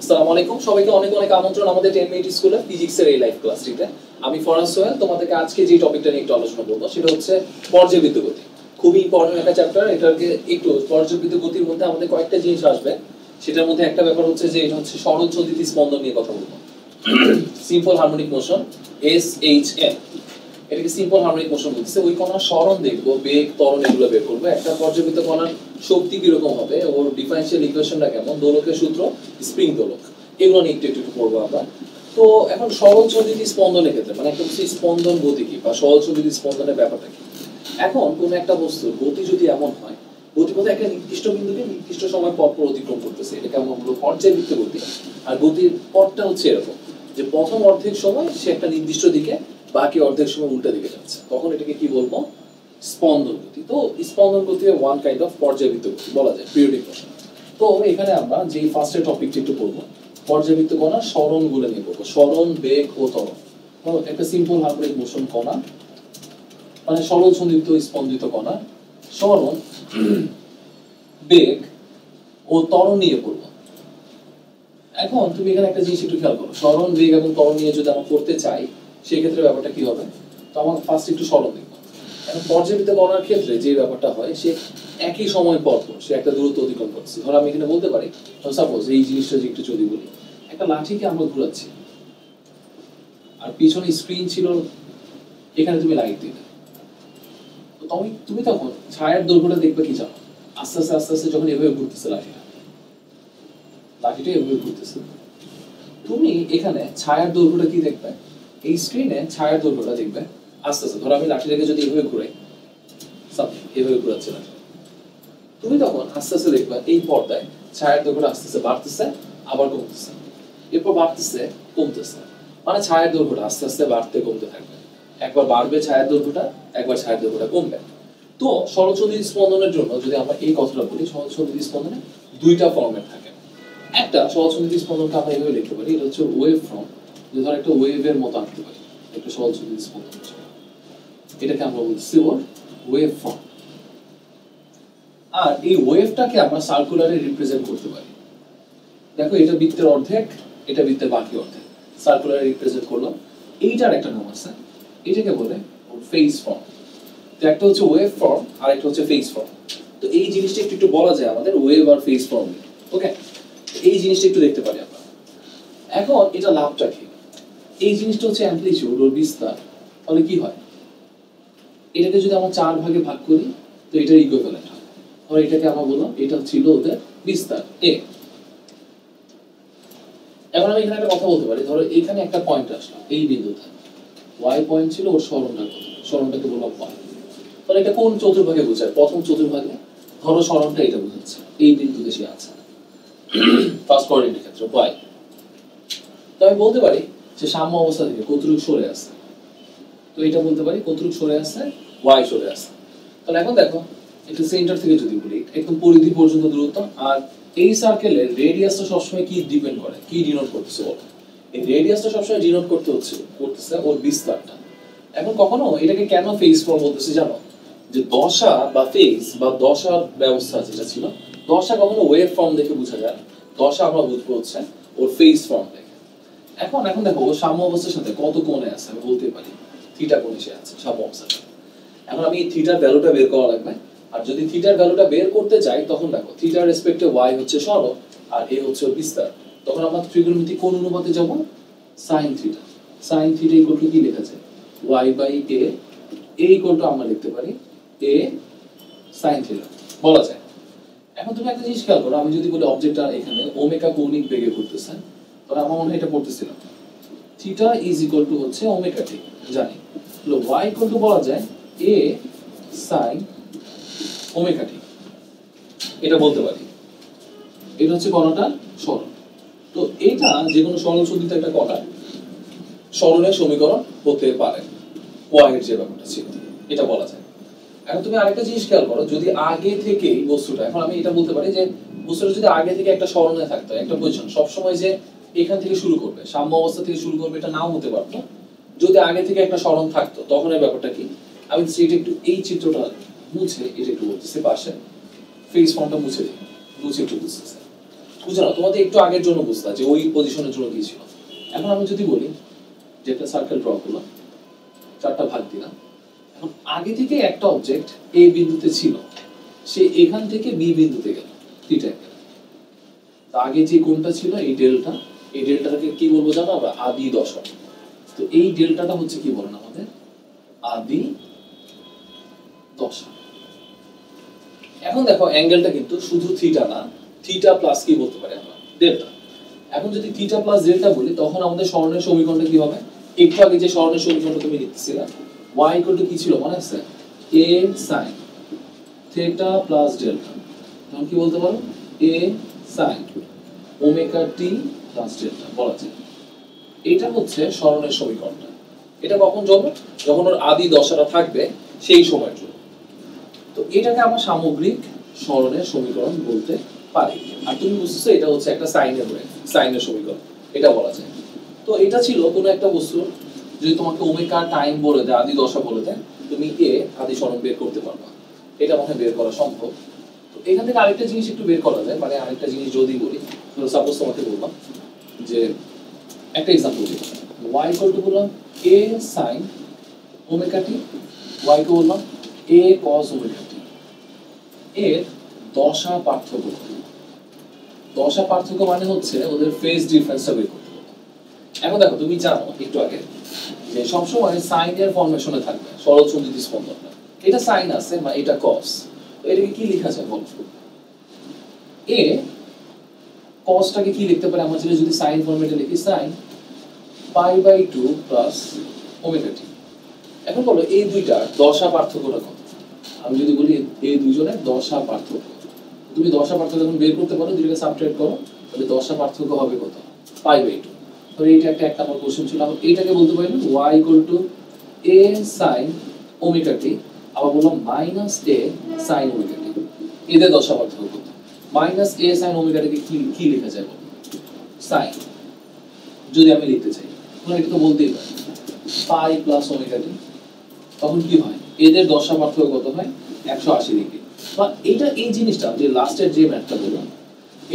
আসসালামু আলাইকুম সবাইকে অনেক অনেক আমন্ত্রণ আমাদের 10 মিনিট স্কুলে ফিজিক্সের এই লাইভ ক্লাসটিতে। আমি ফরাজ সোহেল তোমাদেরকে আজকে যে টপিকটা নিয়ে একটু আলোচনা করব সেটা হচ্ছে পর্যায়বৃত্ত গতি। খুবই ইম্পর্টেন্ট একটা চ্যাপ্টার। এটাকে একটু পর্যায়বৃত্ত গতির মধ্যে আমাদের কয়েকটা জিনিস আসবে। সেটার মধ্যে একটা ব্যাপার হচ্ছে যে এটা হচ্ছে সরল চলিত স্পন্দন নিয়ে কথা বলবো। সিম্পল হারমোনিক মোশন SHM, এটাকে সিম্পল হারমোনিক মোশন বলতেছে। ওই কণার সরণ দেখবো, বেগ, ত্বরণ এগুলো বের করবো। একটা পর্যায়বৃত্ত কণার শক্তি কিরকম হবে, ওর ডিফারেনশিয়াল ইকুয়েশনটা কেমন, দোলকের সূত্র, স্প্রিং দোলক, এগুলো নিয়ে একটু একটু পড়বো আমরা। তো এখন সরল চলিত স্পন্দনের ক্ষেত্রে মানে একটা হচ্ছে স্পন্দন গতি কি বা সরল চলিত স্পন্দনের ব্যাপারটা কি। এখন কোনো একটা বস্তুর গতি যদি এমন হয়, গতিপথে একটা নির্দিষ্ট বিন্দুকে নির্দিষ্ট সময় পর পর অতিক্রম করতেছে, এটাকে আমরা বলবো পর্যায়বৃত্ত গতি। আর গতির পথটা হচ্ছে এরকম যে প্রথম অর্ধেক সময় সে একটা নির্দিষ্ট দিকে, বাকি অর্ধেক সময় উল্টা দিকে যাচ্ছে, তখন এটাকে কি বলবো, স্পন্দন গতি। তো স্পন্দন গতি ওয়ান কাইন্ড অফ পর্যায়বৃত্ত গতি বলা যায়, পিরিয়ডিক মোশন। তো এখানে আমরা যে ফার্স্টের টপিকটি একটু পড়বো, পর্যায়বৃত্ত কণার সরণ গুলো নিয়ে পড়বো। সরণ, বেগ ও ত্বরণ। তো একটা সিম্পল হারমোনিক মোশন কণা মানে সরল সন্দিগ্ধ স্পন্দিত কণা সরণ, বেগ ও ত্বরণ নিয়ে পড়বো। এখন তুমি এখানে একটা জিনিস একটু খেয়াল করো, সরণ, বেগ এবং ত্বরণ নিয়ে যদি আমরা করতে চাই সেই ক্ষেত্রে ব্যাপারটা কি হবে। তো আমার ফার্স্ট একটু সরণ দেখবো। এখন পর্যায়বৃত্ত কণার ক্ষেত্রে যে ব্যাপারটা হয়, সে একই সময় পর পর সে একটা দূরত্ব অতিক্রম করছে। ধরো আমি এখানে বলতে পারি, সাপোজ এই জিনিসটা যে একটু যদি বলি, একটা লাঠিকে আমরা ঘুরাচ্ছি আর পিছনে স্ক্রিন ছিল, এখানে তুমি লাইট দিলে, তো তুমি তখন ছায়ার দৈর্ঘ্যটা দেখবে কি জানো, আস্তে আস্তে আস্তে আস্তে যখন এভাবে ঘুরতেছে লাঠিটা এভাবে ঘুরতেছে, তুমি এখানে ছায়ার দৈর্ঘ্যটা কি দেখবে, এই স্ক্রিনে ছায়ার দৈর্ঘ্যটা দেখবে আস্তে আস্তে। ধরো আমি লাঠিটাকে যদি এভাবে ঘুরাই, এভাবে ঘুরাচ্ছি লাঠি, তুমি তখন আস্তে আস্তে দেখবে এই পর্দায় ছায়ার দৈর্ঘ্যটা আস্তে আস্তে বাড়তেছে, আবার কমতেছে, এরপর বাড়তেছে, কমতেছে, মানে ছায়ার দৈর্ঘ্যটা আস্তে আস্তে বাড়তে কমতে থাকবে। একবার বাড়বে ছায়ার দৈর্ঘ্যটা, একবার ছায়ার দৈর্ঘ্যটা কমবে। তো সরল চলিত স্পন্দনের জন্য যদি আমরা এই কথাটা বলি, সরল চলিত স্পন্দনে দুইটা ফর্মেট থাকে। একটা সরল চলিত স্পন্দনকে আমরা এইভাবে লিখতে পারি, এটা হচ্ছে ওয়েভ ফর্ম। যে ধর একটা ওয়েভের মতো আঁকতে পারি একটা সরল চলিত স্পন্দন, এটাকে আমরা বলছি ওর ওয়েভ ফর্ম। আর এই ওয়েভটাকে আমরা সার্কুলারে রিপ্রেজেন্ট করতে পারি। দেখো এটা বৃত্তের অর্ধেক, এটা বৃত্তের বাকি অর্ধেক, সার্কুলারে রিপ্রেজেন্ট করলাম। এইটার একটা নাম আছে, এটাকে বলে ফেজ ফর্ম। তো একটা হচ্ছে ওয়েভ ফর্ম আর একটা হচ্ছে ফেজ ফর্ম। তো এই জিনিসটা একটু একটু বলা যায় আমাদের ওয়েভ আর ফেজ ফর্ম। ওকে, এই জিনিসটা একটু দেখতে পারি আমরা। এখন এটা লাভটা কি, এই জিনিসটা হচ্ছে অ্যামপ্লিটিউড ওর বিস্তার। তাহলে কি হয়, এটাকে যদি আমরা 4 ভাগে ভাগ করি তো এটার ইকুইভ্যালেন্ট হয়। আর এটাকে আমরা বললাম এটা ছিল ওদের বিস্তার এ। এখন আমি এখানে একটা কথা বলতে পারি, ধরো এখানে একটা পয়েন্ট আসলো, এই বিন্দুতে y পয়েন্ট ছিল, ওর সরণটা কত, সরণটাকে বললাম y। তাহলে এটা কোন চতুর্ভাগে বোঝায়, প্রথম চতুর্ভাগে। ধরো সরণটা এটা বোঝাচ্ছে, এই বিন্দুতে সে আছে ফার্স্ট কোঅর্ডিনেটের ক্ষেত্রে y। তো আমি বলতে পারি যে সাম্য অবস্থা থেকে কতটুকু সরে আছে, তো এটা বলতে পারি কতটুকু সরে আছে, y সরে আছে। তাহলে এখন দেখো একটু সেন্টার থেকে যদি বলি একদম পরিধি পর্যন্ত দূরত্ব, আর এই সার্কেলের রেডিয়াসটা সবসময় কি ডিপেন্ড করে, কি ডিনোট করতেছে বলো, এই রেডিয়াসটা সবসময় ডিনোট করতেছে ওর বিস্তারটা। এখন কখনো এটাকে কেন ফেজ ফর্ম বলতেছে জানো, যে দশা বা ফেজ বা দশার ব্যবস্থা যেটা ছিল, দশা কখনো ওয়েভ ফর্ম দেখে বোঝা যায়, দশা আমরা বুঝবো হচ্ছে ওর ফেজ ফর্ম দেখে। এখন দেখো ও সাম্য অবস্থার সাথে কত কোণে আছে, আমি বলতে পারি থিটা কোণে সে আছে সাম্য অবস্থার সাথে। এখন আমি থিটার ভ্যালুটা বের করা লাগবে, আর যদি থিটার ভ্যালুটা বের করতে যাই তখন দেখো থিটার রেসপেক্টে y হচ্ছে সরণ আর a হচ্ছে বিস্তার। তখন আমরা ত্রিকোণমিতিক কোণ অনুপাতে যাব sin theta. sin theta equal to কি লেখা যায়, y by a, a equal to আমরা লিখতে পারি a sin থিটা বলা যায়। এখন তুমি একটা জিনিস খেয়াল করো, আমি যদি বলি অবজেক্টটা এখানে ওমেগা কৌণিক বেগে ঘুরতেছে, তাহলে আমার মনে হয় এটা পড়তেছিলাম থিটা ইজ ইকুয়াল টু হচ্ছে ওমেগা টি, জানি। তাহলে y ইকুয়াল টু বলা যায় a sin ওমেগা টি, এটা বলতে পারি। এটা হচ্ছে কণাটার সরণ। তো এটা যে কোনো সরল সন্ধিত একটা কণা সরণের সমীকরণ হতে পারে, y এর যে ব্যাপারটা ছিল এটা বলা যায়। এখন তুমি আরেকটা জিনিস খেয়াল করো, যদি আগে থেকেই বস্তুটা, এখন আমি এটা বলতে পারি যে বস্তুটা যদি আগে থেকে একটা সরণে থাকতো, একটা পজিশন সবসময় যে এখান থেকে শুরু করবে, সাম্য অবস্থা থেকে শুরু করবে, এটা নাও হতে পারতো। যদি আগে থেকে একটা সরণ থাকতো তখন এর ব্যাপারটা কি, আমি এটা একটু এই চিত্রটা মুছে এটা একটু বলতেছি, পাশে ফেজ ফর্মটা মুছে একটু বুঝতেছে। বুঝছো না? তোমাদের একটু আগের জন্য বুঝতে যে ওই পজিশনের জন্য কি ছিল। এখন আমি যদি বলি যে একটা সার্কেল ড্র করলাম, 4টা ভাগ দিলাম, এখন আগে থেকে একটা অবজেক্ট এ বিন্দুতে ছিল, সে এখান থেকে বি বিন্দুতে গেল, থিটা অ্যাঙ্গেল। আগে যে কোণটা ছিল এই ডেল্টা, এই ডেল্টাটাকে কি বলবো জানো আমরা? আদি দশা। তো এই ডেল্টাটা হচ্ছে কি বলেন আমাদের? আদি দশা। এখন দেখো অ্যাঙ্গেলটা কিন্তু শুধু থিটা না, থিটা প্লাস কি বলতে পারি আমরা? ডেল্টা। এখন যদি থিটা প্লাস ডেল্টা বলি তখন আমাদের সরণের সমীকরণটা কি হবে? একটু আগে যে সরণের সমীকরণটা তুমি লিখতেছিলা, y = কি ছিল মনে আছে? a sin theta plus delta. তখন কি বলতে পারো? a sin omega t plus delta বলা যায়। এটা হচ্ছে সরণের সমীকরণটা। এটা কখন জন্ম? যখন ওর আদি দশাটা থাকবে সেই সময়ের জন্য। তো এটাকে আমরা সামগ্রিক সরণের সমীকরণ বলতে পারি। আর তুমি বুঝছো এটা হচ্ছে একটা সাইনের সমীকরণ, এটা বলা যায়। তো এটা ছিল কোনো একটা বস্তু যদি তোমাকে ওমেগা টাইম বলে দেয়, আদি দশা বলে দেয়, তুমি এ আদি সরণ বের করতে পারবা। এটা মনে বের করা সম্ভব। তো এখান থেকে আরেকটা জিনিস একটু বের করা যায়, মানে আরেকটা জিনিস যদি বলি, সাপোজ তোমাকে বললাম যে একটা এক্সাম্পল দিই, y = বললাম a sin omega t, y কে বললাম a cos ওমেগা t। এর দশা পার্থক্য। দশা পার্থক্য মানে হচ্ছে ওদের ফেজ ডিফারেন্সটা বের করতে হবে। এখন দেখো তুমি জানো একটু আগে যে সবসময় সাইনের ফরমেশনে থাকবে সরল সন্ধিত স্পন্দনটা। এটা সাইন আছে মানে এটা কস। তো এটাকে কি লেখা যায় বল? এ কসটাকে কি লিখতে পারি আমরা যদি সাইন ফরম্যাটে লিখি? Sign π/2 plus omega t. এখন বলো এই দুইটার দশা পার্থক্যটা কত? আমি যদি বলি এই দুইজনের দশা পার্থক্য, তুমি দশা পার্থক্য যখন বের করতে পারো, দুইটাকে সাবট্রাক্ট করো, তাহলে দশা পার্থক্য হবে কত? π/2। তো এইটা একটা এক নম্বর কোশ্চেন ছিল। আমরা এইটাকে বলতে পারি না y = a sin ওমেগা টি, আবার বললাম -a sin ওমেগা টি। এদের দশা পার্থক্য কত? -a sin ওমেগা টিকে কি লেখা যায় বলো? sin যদি আমি লিখতে চাই, তাহলে এটা তো বলতেই পারি পাই প্লাস ওমেগা টি। তখন কি হয়? এদের দশা পার্থক্য কত হয়? 180 ডিগ্রি। বা এটা এই জিনিসটা যে লাস্টের যে ম্যাথটা বললাম,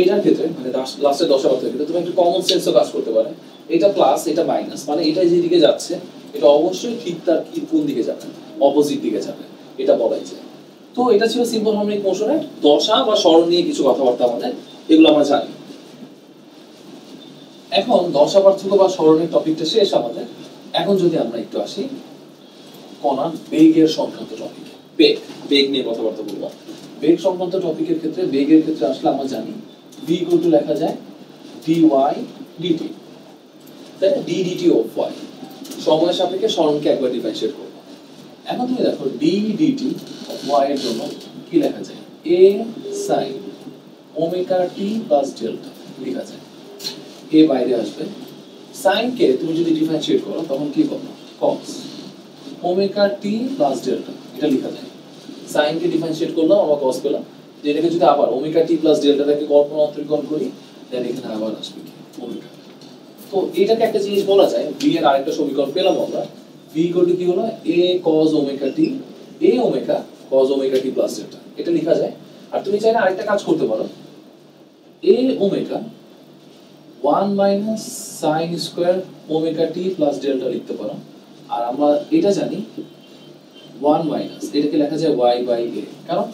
এটার ক্ষেত্রে মানে লাস্টের দশা পার্থক্য ক্ষেত্রে তুমি একটু কমন সেন্সও কাজ করতে পারে। এটা প্লাস এটা মাইনাস, মানে এটা যেদিকে যাচ্ছে এটা অবশ্যই ঠিক তার কি কোন দিকে যাবে? অপোজিট দিকে যাবে, এটা বলাই যায়। তো এটা ছিল সিম্পল হারমোনিক মোশনের দশা বা সরণ নিয়ে কিছু কথাবার্তা আমাদের, এগুলো আমরা জানি। এখন দশা পার্থক্য বা সরণের টপিকটা শেষ আমাদের। এখন যদি আমরা একটু আসি কণার বেগের সংক্রান্ত টপিকে, বেগ নিয়ে কথাবার্তা বলবো। বেগ সংক্রান্ত টপিকের ক্ষেত্রে, বেগের ক্ষেত্রে আসলে আমরা জানি v = লেখা যায় dy dt, তাই না? d dt of y সময়ের সাপেক্ষে সরণকে একবার ডিফারেন্সিয়েট করব। এখন তুমি দেখো d dt of y এর জন্য কি লেখা যায়? a sin omega t plus delta লেখা যায়। a বাইরে আসবে, sin কে তুমি যদি ডিফারেন্সিয়েট করো তখন কি পাবো? cos omega t plus delta, এটা লেখা যায়। sin কে ডিফারেন্সিয়েট করলাম, আবার cos পেলাম। যেটাকে যদি আবার ওমেগা t প্লাস ডেল্টাটাকে কল্পনা অন্তরীকরণ করি, দেন এখানে আবার আসবে কি? ওমেগা। তো এটাকে একটা জিনিস বলা যায়, v এর আরেকটা সমীকরণ পেলাম আমরা। v = কি হলো? a cos omega t, a omega cos omega t plus delta, এটা লেখা যায়। আর তুমি চাইলে আরেকটা কাজ করতে পারো, a omega 1 - sin square omega t plus delta লিখতে পারো। আর আমরা এটা জানি 1 - এটাকে লেখা যায় y/a, কারণ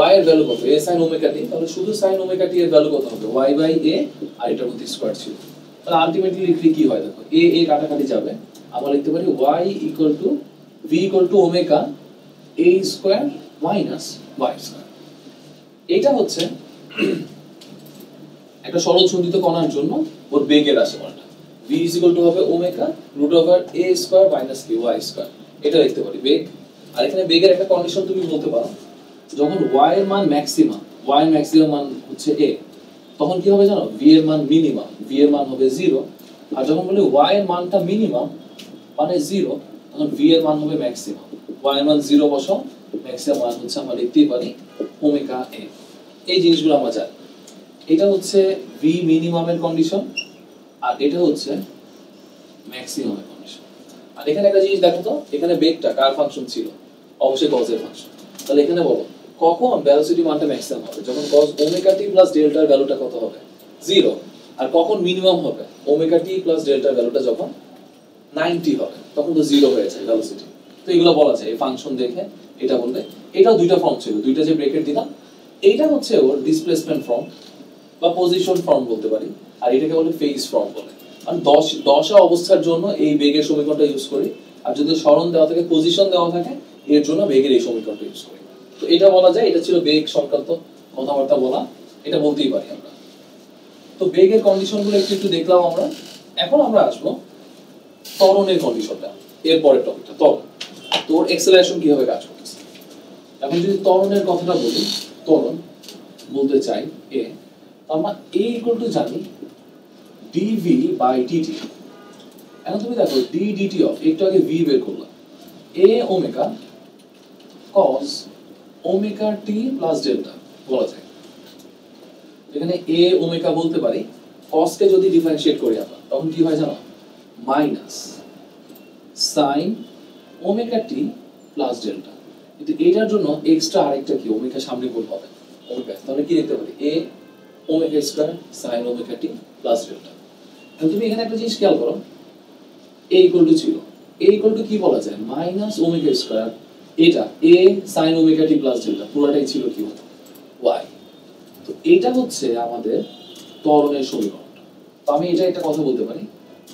y এর ভ্যালু কত? a sin ওমেগা t, তাহলে শুধু sin ওমেগা t এর ভ্যালু কত হবে? y/a, আর এটার মধ্যে স্কয়ার ছিল। তাহলে আলটিমেটলি লিখলে কি হয় দেখো, a কাটাকাটি যাবে, আমরা লিখতে পারি y = v = omega a square minus y square. এটা হচ্ছে একটা সরল সন্ধিত কণার জন্য ওর বেগের রাশিমালাটা। v = হবে omega √a square minus b y square, এটা লিখতে পারি বেগ। আর এখানে বেগের একটা কন্ডিশন তুমি বলতে পারো, যখন y এর মান ম্যাক্সিমাম, y এর ম্যাক্সিমাম মান হচ্ছে a, তখন কি হবে জানো? v এর মান মিনিমাম, v এর মান হবে 0। আর যখন বলি y এর মানটা মিনিমাম মানে 0, তখন v এর মান হবে ম্যাক্সিমাম। y এর মান 0 বসাও, ম্যাক্সিমাম মান হচ্ছে আমরা লিখতেই পারি ওমেগা a। এই জিনিসগুলো আমরা জানি। এটা হচ্ছে v মিনিমামের কন্ডিশন, আর এটা হচ্ছে ম্যাক্সিমামের কন্ডিশন। আর এখানে একটা জিনিস দেখো তো, এখানে বেগটা কার ফাংশন ছিল? অবশ্যই cos এর ফাংশন। তাহলে এখানে বলো কখন ভেলোসিটি মানটা ম্যাক্সিমাম হবে? যখন cos ওমেগা t প্লাস ডেল্টার ভ্যালুটা কত হবে? 0, আর কখন মিনিমাম হবে ওমেগা টি প্লাস ডেল্টা ভ্যালুটা যখন 90 হবে তখন তো 0 হয়ে যায় ভেলোসিটি। তো এগুলো বলা যায় এই ফাংশন দেখে এটা বলবে। এটাও দুইটা ফর্ম ছিল, দুইটা যে ব্রেকেট দিলাম এইটা হচ্ছে ওর ডিসপ্লেসমেন্ট ফর্ম বা পজিশন ফর্ম বলতে পারি, আর এটাকে বলে ফেজ ফর্ম বলে। আমি দশা অবস্থার জন্য এই বেগের সমীকরণটা ইউজ করি, আর যদি সরণ দেওয়া থাকে পজিশন দেওয়া থাকে এর জন্য বেগের এই সমীকরণটা ইউজ করি। তো এটা বলা যায় এটা ছিল বেগ সংক্রান্ত কথাবার্তা বলা, এটা বলতেই পারি আমরা। তো বেগের কন্ডিশনগুলো একটু একটু দেখলাম আমরা। এখন আমরা আসবো ত্বরণের কন্ডিশনটা, এর পরের টপিকটা ত্বরণ। তোর এক্সেলারেশন কিভাবে কাজ করতেছে। এখন যদি ত্বরণের কথাটা বলি, ত্বরণ বলতে চাই এ, আমরা এ ইকুয়াল টু জানি ডিভি বাই ডিটি। এখন তুমি দেখো ডি ডিটি অফ, একটু আগে ভি বের করলাম, এ ওমেগা কস ওমেগা টি প্লাস ডেল্টা বলা যায়। এখানে এ ওমেগা বলতে পারি, কস কে যদি ডিফারেন্সিয়েট করি আমরা তখন কি হয় জানো, minus sine omega t plus delta. কিন্তু এটার জন্য এক্সট্রা আরেকটা কি ওমেগা সামনে গুণ হবে ওমেগা, তাহলে কি লিখতে পারি এ omega square sine omega t plus delta. এখন তুমি এখানে একটা জিনিস খেয়াল করো, এ ইকুয়াল টু ছিল, এ ইকুয়াল টু কি বলা যায় মাইনাস ওমেগা স্কয়ার, এটা এ sine omega t plus delta পুরোটাই ছিল কি হতো ওয়াই। তো এটা হচ্ছে আমাদের ত্বরণের সমীকরণ। তো আমি এটা একটা কথা বলতে পারি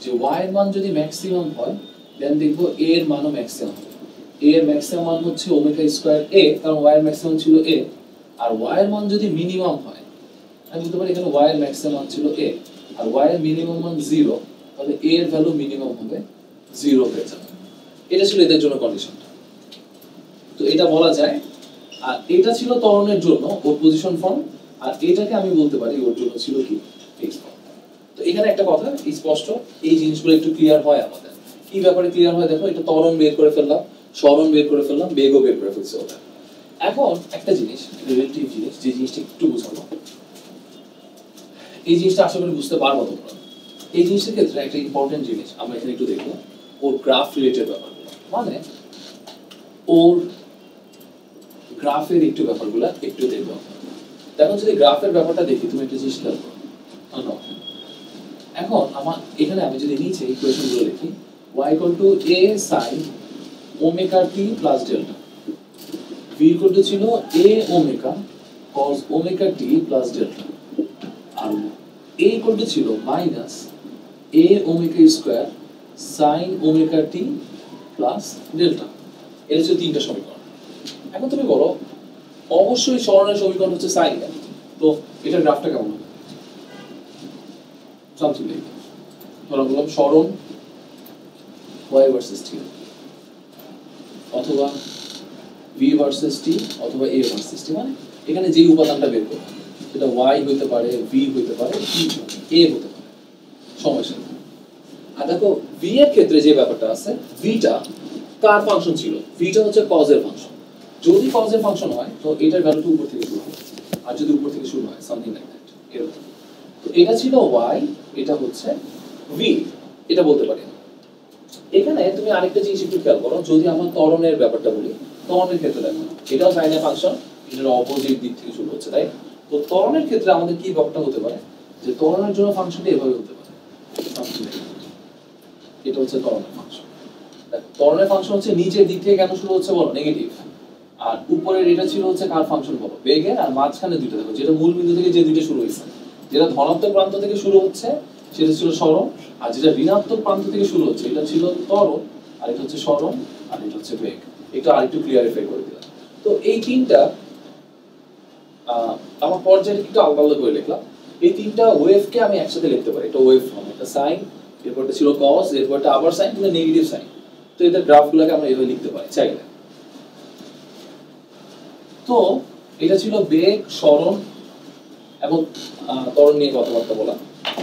যে y এর মান যদি ম্যাক্সিমাম হয় দেন দেখবো a এর মানও ম্যাক্সিমাম হবে। a এর ম্যাক্সিমাম মান হচ্ছে ওমেগা স্কয়ার a, কারণ y এর ম্যাক্সিমাম ছিল a। আর y এর মান যদি মিনিমাম হয় আমি বলতে পারি এখানে y এর ম্যাক্সিমাম মান ছিল a আর y এর মিনিমাম মান 0, তাহলে a এর ভ্যালু মিনিমাম হবে 0 হয়ে যাবে। এটা ছিল এদের জন্য কন্ডিশনটা। তো এটা বলা যায়, আর এটা ছিল ত্বরণের জন্য ওর পজিশন ফর্ম, আর এটাকে আমি বলতে পারি ওর জন্য ছিল কি ফেজ ফর্ম। তো এখানে একটা কথা স্পষ্ট, এই জিনিসগুলো একটু ক্লিয়ার হয় আমাদের। কি ব্যাপারে ক্লিয়ার হয় দেখো, এটা ত্বরণ বের করে ফেললাম, সরণ বের করে ফেললাম, বেগও বের করে ফেলছে ওটা। এখন একটা জিনিস রিলেটিভ জিনিস, যে জিনিসটা একটু বোঝানো, এই জিনিসটা আশা করি বুঝতে পারবো তোমরা। এই জিনিসের ক্ষেত্রে একটা ইম্পর্টেন্ট জিনিস আমরা এখানে একটু দেখবো, ওর গ্রাফ রিলেটেড ব্যাপারগুলো, মানে ওর গ্রাফের একটু ব্যাপারগুলো একটু দেখবো। এখন যদি গ্রাফের ব্যাপারটা দেখি তুমি একটা জিনিস খেয়াল করো, এখন আমার এখানে আমি যদি নিচে ইকুয়েশন গুলো লিখি y a sin omega t plus delta, v ছিল a omega cos omega t plus delta, আর a ছিল minus a omega square sin omega t plus delta. এটা হচ্ছে তিনটা সমীকরণ। এখন তুমি বলো অবশ্যই সরণের সমীকরণ হচ্ছে sin, তো এটার গ্রাফটা কেমন হবে? সামথিং লাইক ধরা বললাম সরণ y ভার্সেস t, অথবা v ভার্সেস t, অথবা a ভার্সেস t, মানে এখানে যে উপাদানটা বের করব সেটা y হতে পারে, v হতে পারে, a হতে পারে, সমস্যা নেই। আর দেখো v এর ক্ষেত্রে যে ব্যাপারটা আছে, v টা কার ফাংশন ছিল? v টা হচ্ছে cos এর ফাংশন। যদি cos এর ফাংশন হয় তো এটার ভ্যালুটা উপর থেকে শুরু হবে, আর যদি উপর থেকে শুরু হয় সামথিং লাইক দ্যাট এরকম। তো এটা ছিল y, এটা হচ্ছে v, এটা বলতে পারি। এখানে তুমি আরেকটা জিনিস একটু খেয়াল করো, যদি আমার ত্বরণের ব্যাপারটা বলি, ত্বরণের ক্ষেত্রে দেখো এটাও সাইনের ফাংশন, এটার অপোজিট দিক থেকে শুরু হচ্ছে, তাই? তো ত্বরণের ক্ষেত্রে আমাদের কি ব্যাপারটা হতে পারে যে ত্বরণের জন্য ফাংশনটা এভাবে হতে পারে, এটা হচ্ছে ত্বরণের ফাংশন। দেখো ত্বরণের ফাংশন হচ্ছে নিচের দিক থেকে কেন শুরু হচ্ছে বলো, নেগেটিভ, আর উপরের এটা ছিল হচ্ছে কার ফাংশন বলো, বেগের, আর মাঝখানে দুইটা দেখো যেটা মূল বিন্দু থেকে যে দুইটা শুরু হয়েছে, যেটা ধনাত্মক প্রান্ত থেকে শুরু হচ্ছে সেটা ছিল সরণ, আর যেটা ঋণাত্মক প্রান্ত থেকে শুরু হচ্ছে এটা ছিল ত্বরণ, আর এটা হচ্ছে সরণ, আর এটা হচ্ছে বেগ। একটু আরেকটু ক্লিয়ারিফাই করে দিলাম। তো এই তিনটা আমার পর্যায়ে একটু আলাদা আলাদা করে লিখলাম। এই তিনটা ওয়েভকে আমি একসাথে লিখতে পারি, এটা ওয়েভ ফর্ম, এটা সাইন, এরপরটা ছিল কস, এরপরটা আবার সাইন, কিন্তু নেগেটিভ সাইন। তো এদের গ্রাফগুলোকে আমরা এইভাবে লিখতে পারি চাইলে। তো এটা ছিল বেগ, সরণ এবং ত্বরণ নিয়ে কথাবার্তা বলা।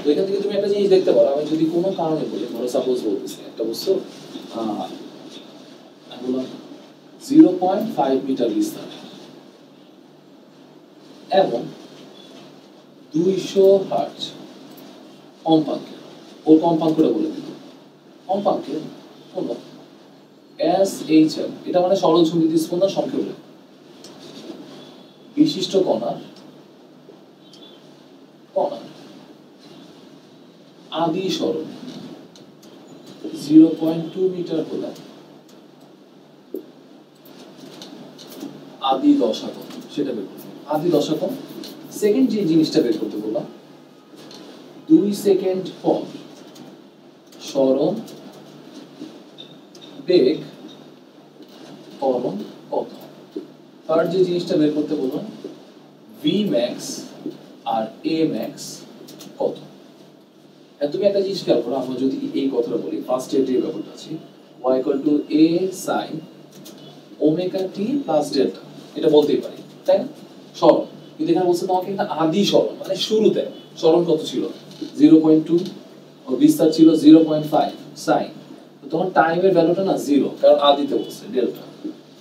তো এখান থেকে তুমি একটা জিনিস দেখতে পারো, আমি যদি কোনো কারণে বলি, ধরো সাপোজ বলতেছি একটা বস্তু বললাম 0.5 মিটার বিস্তার এবং 200 হার্টজ কম্পাঙ্কে, ওর কম্পাঙ্কটা বলে দিল, কম্পাঙ্কে হলো SHM, এটা মানে সরল সঙ্গীত স্পন্দন সংক্ষেপে, বিশিষ্ট কণার আদি সরণ 0.2 মিটার হলে আদি দশা কত সেটা বের করতে হবে। আদি দশা কত? সেকেন্ড যে জিনিসটা বের করতে বললাম, 2 সেকেন্ড পর সরণ বেগ ত্বরণ কত। থার্ড যে জিনিসটা বের করতে বললাম, ভি ম্যাক্স আর এ ম্যাক্স কত। তুমি একটা জিনিস খেয়াল করো, আমরা যদি এই কথাটা বলি ফার্স্ট এর যে ব্যাপারটা আছে y a sin omega t plus delta, এটা বলতেই পারি তাই না, সরণ। কিন্তু এখানে বলছে তোমাকে একটা আদি সরণ, মানে শুরুতে সরণ কত ছিল 0.2, ও বিস্তার ছিল 0.5 sin। তো তোমার টাইমের ভ্যালুটা না 0, কারণ আদিতে বলছে ডেল্টা।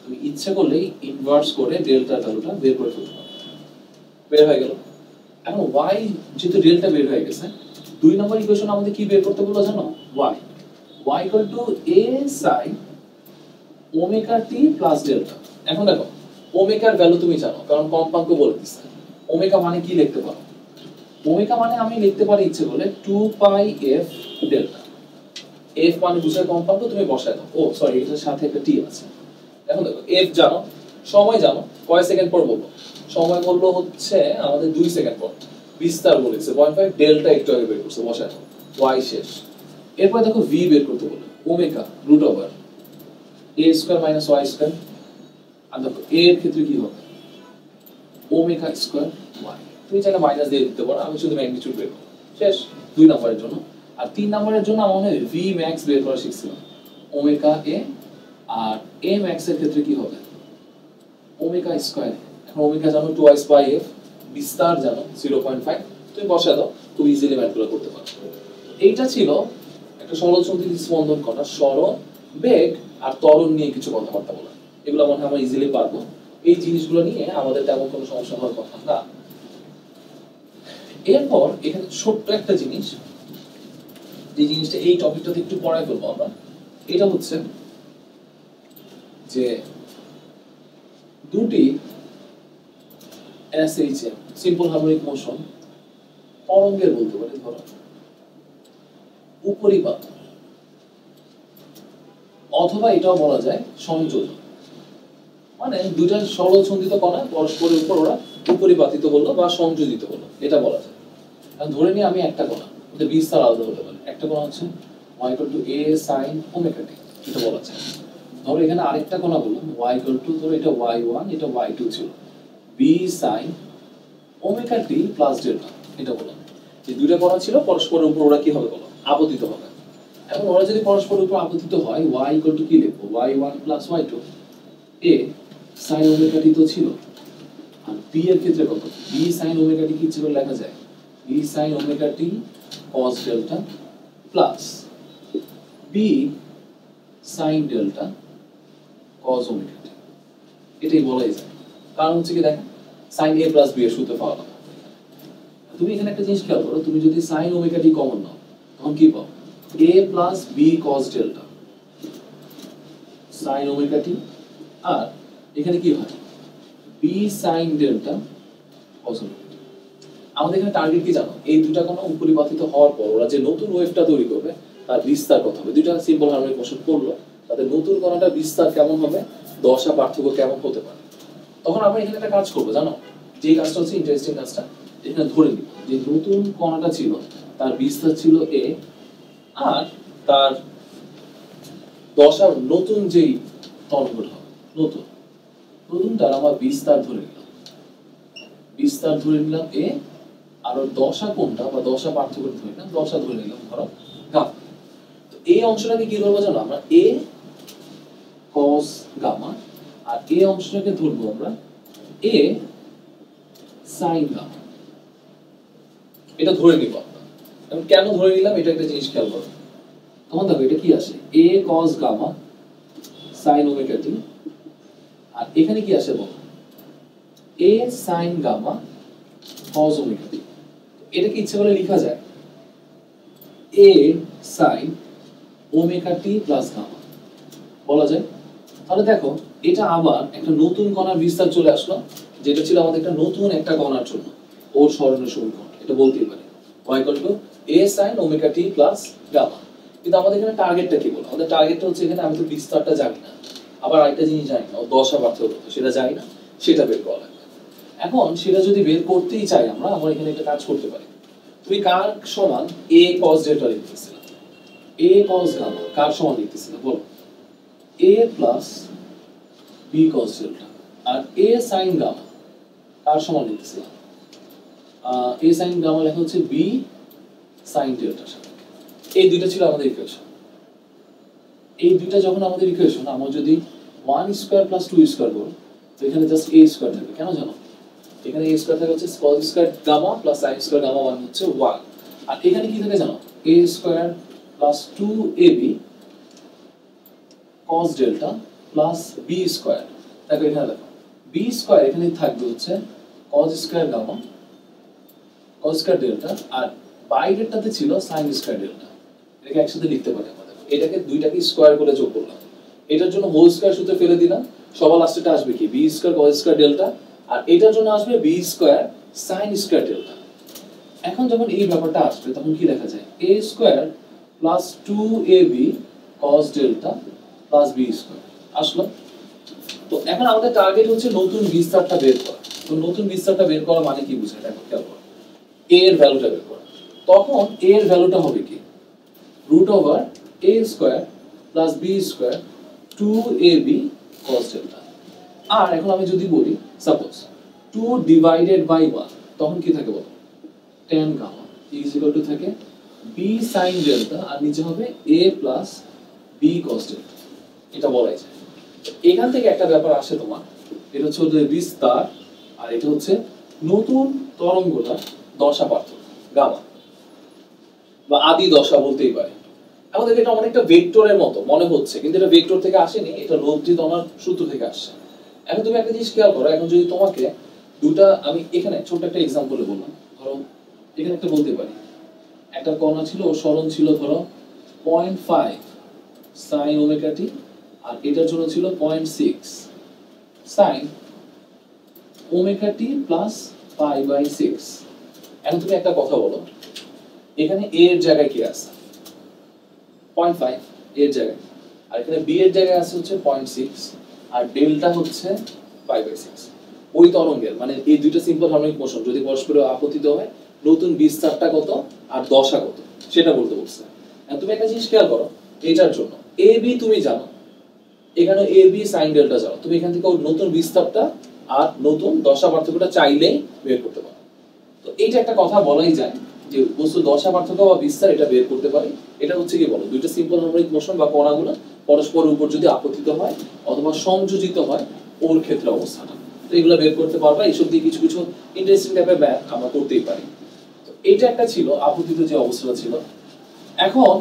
তুমি ইচ্ছা করলেই ইনভার্স করে ডেল্টা ভ্যালুটা বের করে ফেলতে পারো। বের হয়ে গেল। এখন y যেহেতু ডেল্টা বের হয়ে গেছে, 2 নম্বর ইকুয়েশন আমাদের কি বের করতে বললো জানো, y a sin omega t plus delta. এখন দেখো ওমেগার ভ্যালু তুমি জানো, কারণ কম্পাঙ্ক বলে দিছে। ওমেগা মানে কি লিখতে পারো, ওমেগা মানে আমি লিখতে পারি ইচ্ছে করলে 2 পাই f ডেল্টা। f মানে বুঝায় কম্পাঙ্ক, তুমি বসায় দাও। ও সরি, এটার সাথে একটা টি আছে। এখন দেখো f জানো, সময় জানো, কয় সেকেন্ড পর বলবো, সময় বললো হচ্ছে আমাদের 2 সেকেন্ড পর। বিস্তার বলেছে 0.5, ডেল্টা একটু আগে বের করছে, বসায় দাও, y শেষ। এরপর দেখো v বের করতে বললো, omega root over a square minus y square. আর দেখো a এর ক্ষেত্রে কি হবে, ওমেগা স্কয়ার y। তুমি চাইলে মাইনাস দিয়ে দিতে পারো, আমি শুধু ম্যাগনিটিউড বের করব, শেষ 2 নম্বরের জন্য। আর 3 নম্বরের জন্য আমরা মনে হয় v ম্যাক্স বের করা শিখছিলাম, ওমেগা a। আর a ম্যাক্স এর ক্ষেত্রে কি হবে, ওমেগা স্কয়ার। এখন ওমেগা জানো 2 পাই f, বিস্তার জানো 0.5, তুমি বসায় দাও, খুব ইজিলি ম্যাথগুলো করতে পারো। এইটা ছিল একটা সরল সন্ধির স্পন্দন করা, সরণ বেগ আর ত্বরণ নিয়ে কিছু কথাবার্তা বলা। এগুলো মনে হয় আমরা ইজিলি পারবো। এই জিনিসগুলো নিয়ে আমাদের তেমন কোনো সমস্যা হওয়ার কথা না। এরপর এখানে ছোট্ট একটা জিনিস, যে জিনিসটা এই টপিকটাতে একটু পড়ায় ফেলবো আমরা, এটা হচ্ছে যে দুটি SHM সিম্পল হারমোনিক মোশন তরঙ্গের বলতে পারি, ধরো উপরিপাত, অথবা এটাও বলা যায় সংযোজন। মানে দুইটা সরল সন্ধিত কণা পরস্পরের উপর ওরা উপরিপাতিত হলো বা সংযোজিত হলো, এটা বলা যায়। কারণ ধরে নিই আমি একটা কণা, ওদের বিস্তার আলাদা হতে পারে। একটা কণা হচ্ছে y a sin omega t, এটা বলা যায়। ধরো এখানে আরেকটা কণা বললাম y ধরো এটা y1, এটা y2 ছিল, b sin omega t plus delta, এটা বললাম। এই দুইটা কণা ছিল, পরস্পরের উপর ওরা কি হবে বলো, আপতিত হবে। এখন ওরা যদি পরস্পরের উপর আপতিত হয়, y কি লিখবো, y1 plus y2, a sin omega t তো ছিল। আর b এর ক্ষেত্রে কত, b sin ওমেগা t কি ছিল লেখা যায়, b sin omega t cos delta plus b sin delta cos omega t, এটাই বলাই যায়। কারণ হচ্ছে কি দেখেন, sin a প্লাস b এর সূত্র পাওয়া যাবে। তুমি এখানে একটা জিনিস খেয়াল করো, তুমি যদি sin ওমেগা t কমন নাও, তখন কি পাও, a plus b cos delta sin omega t, আর এখানে কি হয়, b sin delta cos omega t। আমাদের এখানে টার্গেট কি জানো, এই দুটো কোনো উপরিপাতিত হওয়ার পর ওরা যে নতুন ওয়েভটা তৈরি করবে তার বিস্তার কত হবে। দুটো সিম্পল হারমোনিক মোশন করলো, তাদের নতুন কণাটার বিস্তার কেমন হবে, দশা পার্থক্য কেমন হতে পারে। তখন আমরা এখানে একটা কাজ করবো জানো, যে কাজটা হচ্ছে ইন্টারেস্টিং কাজটা, এখানে ধরে নিব যে নতুন কণাটা ছিল তার বিস্তার ছিল a, আর তার দশার নতুন যেই তরঙ্গটা হবে, নতুনটার আমরা বিস্তার ধরে নিলাম, a, আর দশা কোনটা বা দশা পার্থক্য ধরে নিলাম, দশা ধরে নিলাম ধরো গামা। তো এই অংশটাকে কি ধরবো জানো আমরা, a cos গামা, আর এই অংশটাকে ধরবো আমরা a sin গামা। এটা ধরে নিব আমরা। এখন কেন ধরে নিলাম, এটা একটা জিনিস খেয়াল করো। তখন দেখো এটা কি আসে, a cos gamma sin omega t, আর এখানে কি আসে বলো, a sin gamma cos omega t। এটাকে ইচ্ছে করলে লেখা যায় a sin omega t plus gamma, বলা যায়। তাহলে দেখো এটা আবার একটা নতুন কণার বিস্তার চলে আসলো, যেটা ছিল আমাদের একটা নতুন একটা কণার জন্য ওর সরণের সমীকরণ, এটা বলতেই পারি y equal to a sin omega t plus gamma। কিন্তু আমাদের এখানে টার্গেটটা কি বলো? আমাদের টার্গেটটা হচ্ছে এখানে আমি তো বিস্তারটা জানি না, আবার আরেকটা জিনিস জানি না, দশা পার্থক্য সেটা জানি না, সেটা বের করা লাগবে। এখন সেটা যদি বের করতেই চাই আমরা এখানে একটা কাজ করতে পারি। তুমি কার সমান a cos delta লিখতেছিলে, a cos gamma কার সমান লিখতেছিলে বলো? a plus b cos delta। R a sin gamma কার সমান লিখতেছিলে? a sin gamma লেখা হচ্ছে b sin delta সাপেক্ষে। এই দুইটা ছিল আমাদের ইকুয়েশন। এই দুইটা যখন আমাদের ইকুয়েশন, আমরা যদি 1 স্কয়ার প্লাস 2 স্কয়ার করব, তো এখানে জাস্ট a স্কয়ার থাকবে। কেন জানো? এখানে a স্কয়ার থাকে হচ্ছে cos square gamma plus sin square gamma 1 হচ্ছে 1। আর এখানে কি থাকে জানো? a square plus 2ab cos delta plus b square. দেখো এখানে দেখো b স্কয়ার এখানে থাকবে হচ্ছে cos square gamma cos square delta, আর বাইরেরটাতে ছিল sin স্কয়ার ডেল্টা। এটাকে একসাথে লিখতে পারি আমাদের। এটাকে দুইটাকে স্কয়ার করে যোগ করলাম, এটার জন্য হোল স্কয়ার সূত্র ফেলে দিলাম, সবার লাস্টেটা আসবে কি b square cos square delta, আর এটার জন্য আসবে b square sin square delta. এখন যখন এই ব্যাপারটা আসবে তখন কি লেখা যায়? a square plus 2ab cos delta plus b square আসলো। তো এখন আমাদের টার্গেট হচ্ছে নতুন বিস্তারটা বের করা। তো নতুন বিস্তারটা বের করা মানে কি বুঝায়? দেখো খেয়াল করো, a এর ভ্যালুটা বের করা। তখন a এর ভ্যালুটা হবে কি? root over a square plus b square 2ab cos delta. আর এখন আমি যদি বলি সাপোজ 2 ডিভাইডেড বাই 1, তখন কি থাকে বলো? tan gamma is equal to থাকে b sin ডেল্টা, আর নিচে হবে a plus b cos delta. এটা বলাই যায়। এখান থেকে একটা ব্যাপার আসে তোমার, এটা হচ্ছে ওদের বিস্তার, আর এটা হচ্ছে নতুন তরঙ্গটা দশা পার্থক্য গামা বা আদি দশা বলতেই পারে। আমাদের এটা অনেকটা ভেক্টরের মতো মনে হচ্ছে, কিন্তু এটা ভেক্টর থেকে আসেনি, এটা লব্ধি তোমার সূত্র থেকে আসছে। এখন তুমি একটা জিনিস খেয়াল করো, এখন যদি তোমাকে দুটা, আমি এখানে ছোট একটা এক্সাম্পলে বললাম, ধরো এখানে একটা বলতে পারি একটা কণা ছিল, ওর সরণ ছিল ধরো 0.5 sin ওমেগা টি, আর এটার জন্য ছিল 0.6 sin omega t plus pi by 6। এখন তুমি একটা কথা বলো, এখানে a এর জায়গায় কি আছে? 0.5 এর জায়গায়, আর এখানে b এর জায়গায় আছে হচ্ছে 0.6, আর ডেল্টা হচ্ছে পাই বাই 6। ওই তরঙ্গের মানে এই দুইটা সিম্পল হারমোনিক মোশন যদি পরস্পর আপতিত হয়, নতুন বিস্তারটা কত আর দশা কত সেটা বলতে বলছে। এখন তুমি একটা জিনিস খেয়াল করো, এটার জন্য a b তুমি জানো, এখানে a b sin ডেল্টা জানো, তুমি এখান থেকে নতুন বিস্তারটা আর নতুন দশা পার্থক্যটা চাইলেই বের করতে পারো। তো এইটা একটা কথা বলাই যায় যে বস্তু দশা পার্থক্য বা বিস্তার এটা বের করতে পারি। এটা হচ্ছে কি বলো? দুইটা সিম্পল হারমোনিক মোশন বা কণাগুলো পরস্পরের উপর যদি আপতিত হয় অথবা সংযোজিত হয়, ওর ক্ষেত্রে অবস্থাটা, তো এগুলো বের করতে পারবা। এইসব দিয়ে কিছু কিছু ইন্টারেস্টিং টাইপের ম্যাথ আমরা করতেই পারি। তো এটা একটা ছিল আপতিত যে অবস্থাটা ছিল। এখন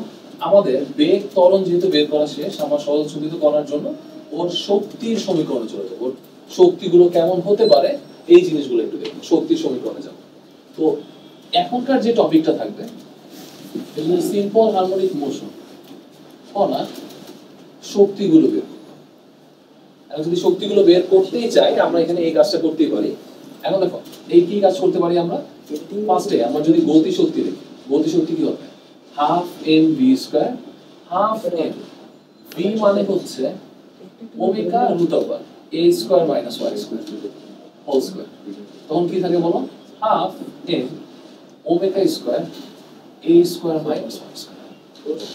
আমাদের বেগ ত্বরণ যেহেতু বের করা শেষ, আমরা সরল সঞ্চিত করার জন্য ওর শক্তির সমীকরণে চলে যাবো। ওর শক্তিগুলো কেমন হতে পারে এই জিনিসগুলো একটু দেখবো, শক্তির সমীকরণে যাবো। তো এখনকার যে টপিকটা থাকবে এটা সিম্পল হারমোনিক মোশন, কণা শক্তিগুলো বের করব। এখন যদি শক্তিগুলো বের করতেই চাই আমরা এখানে এই কাজটা করতেই পারি। এখন দেখো এই কি কাজ করতে পারি আমরা? ফার্স্টে আমরা যদি গতি শক্তি দেখি, গতি শক্তি কি হবে? Half M V square, half M V মানে হচ্ছে omega root over A square minus Y square whole square. তখন কি থাকে বলো? হাফ এম ওমেগা স্কয়ার এ স্কয়ার মাইনাস ওয়াই স্কয়ার।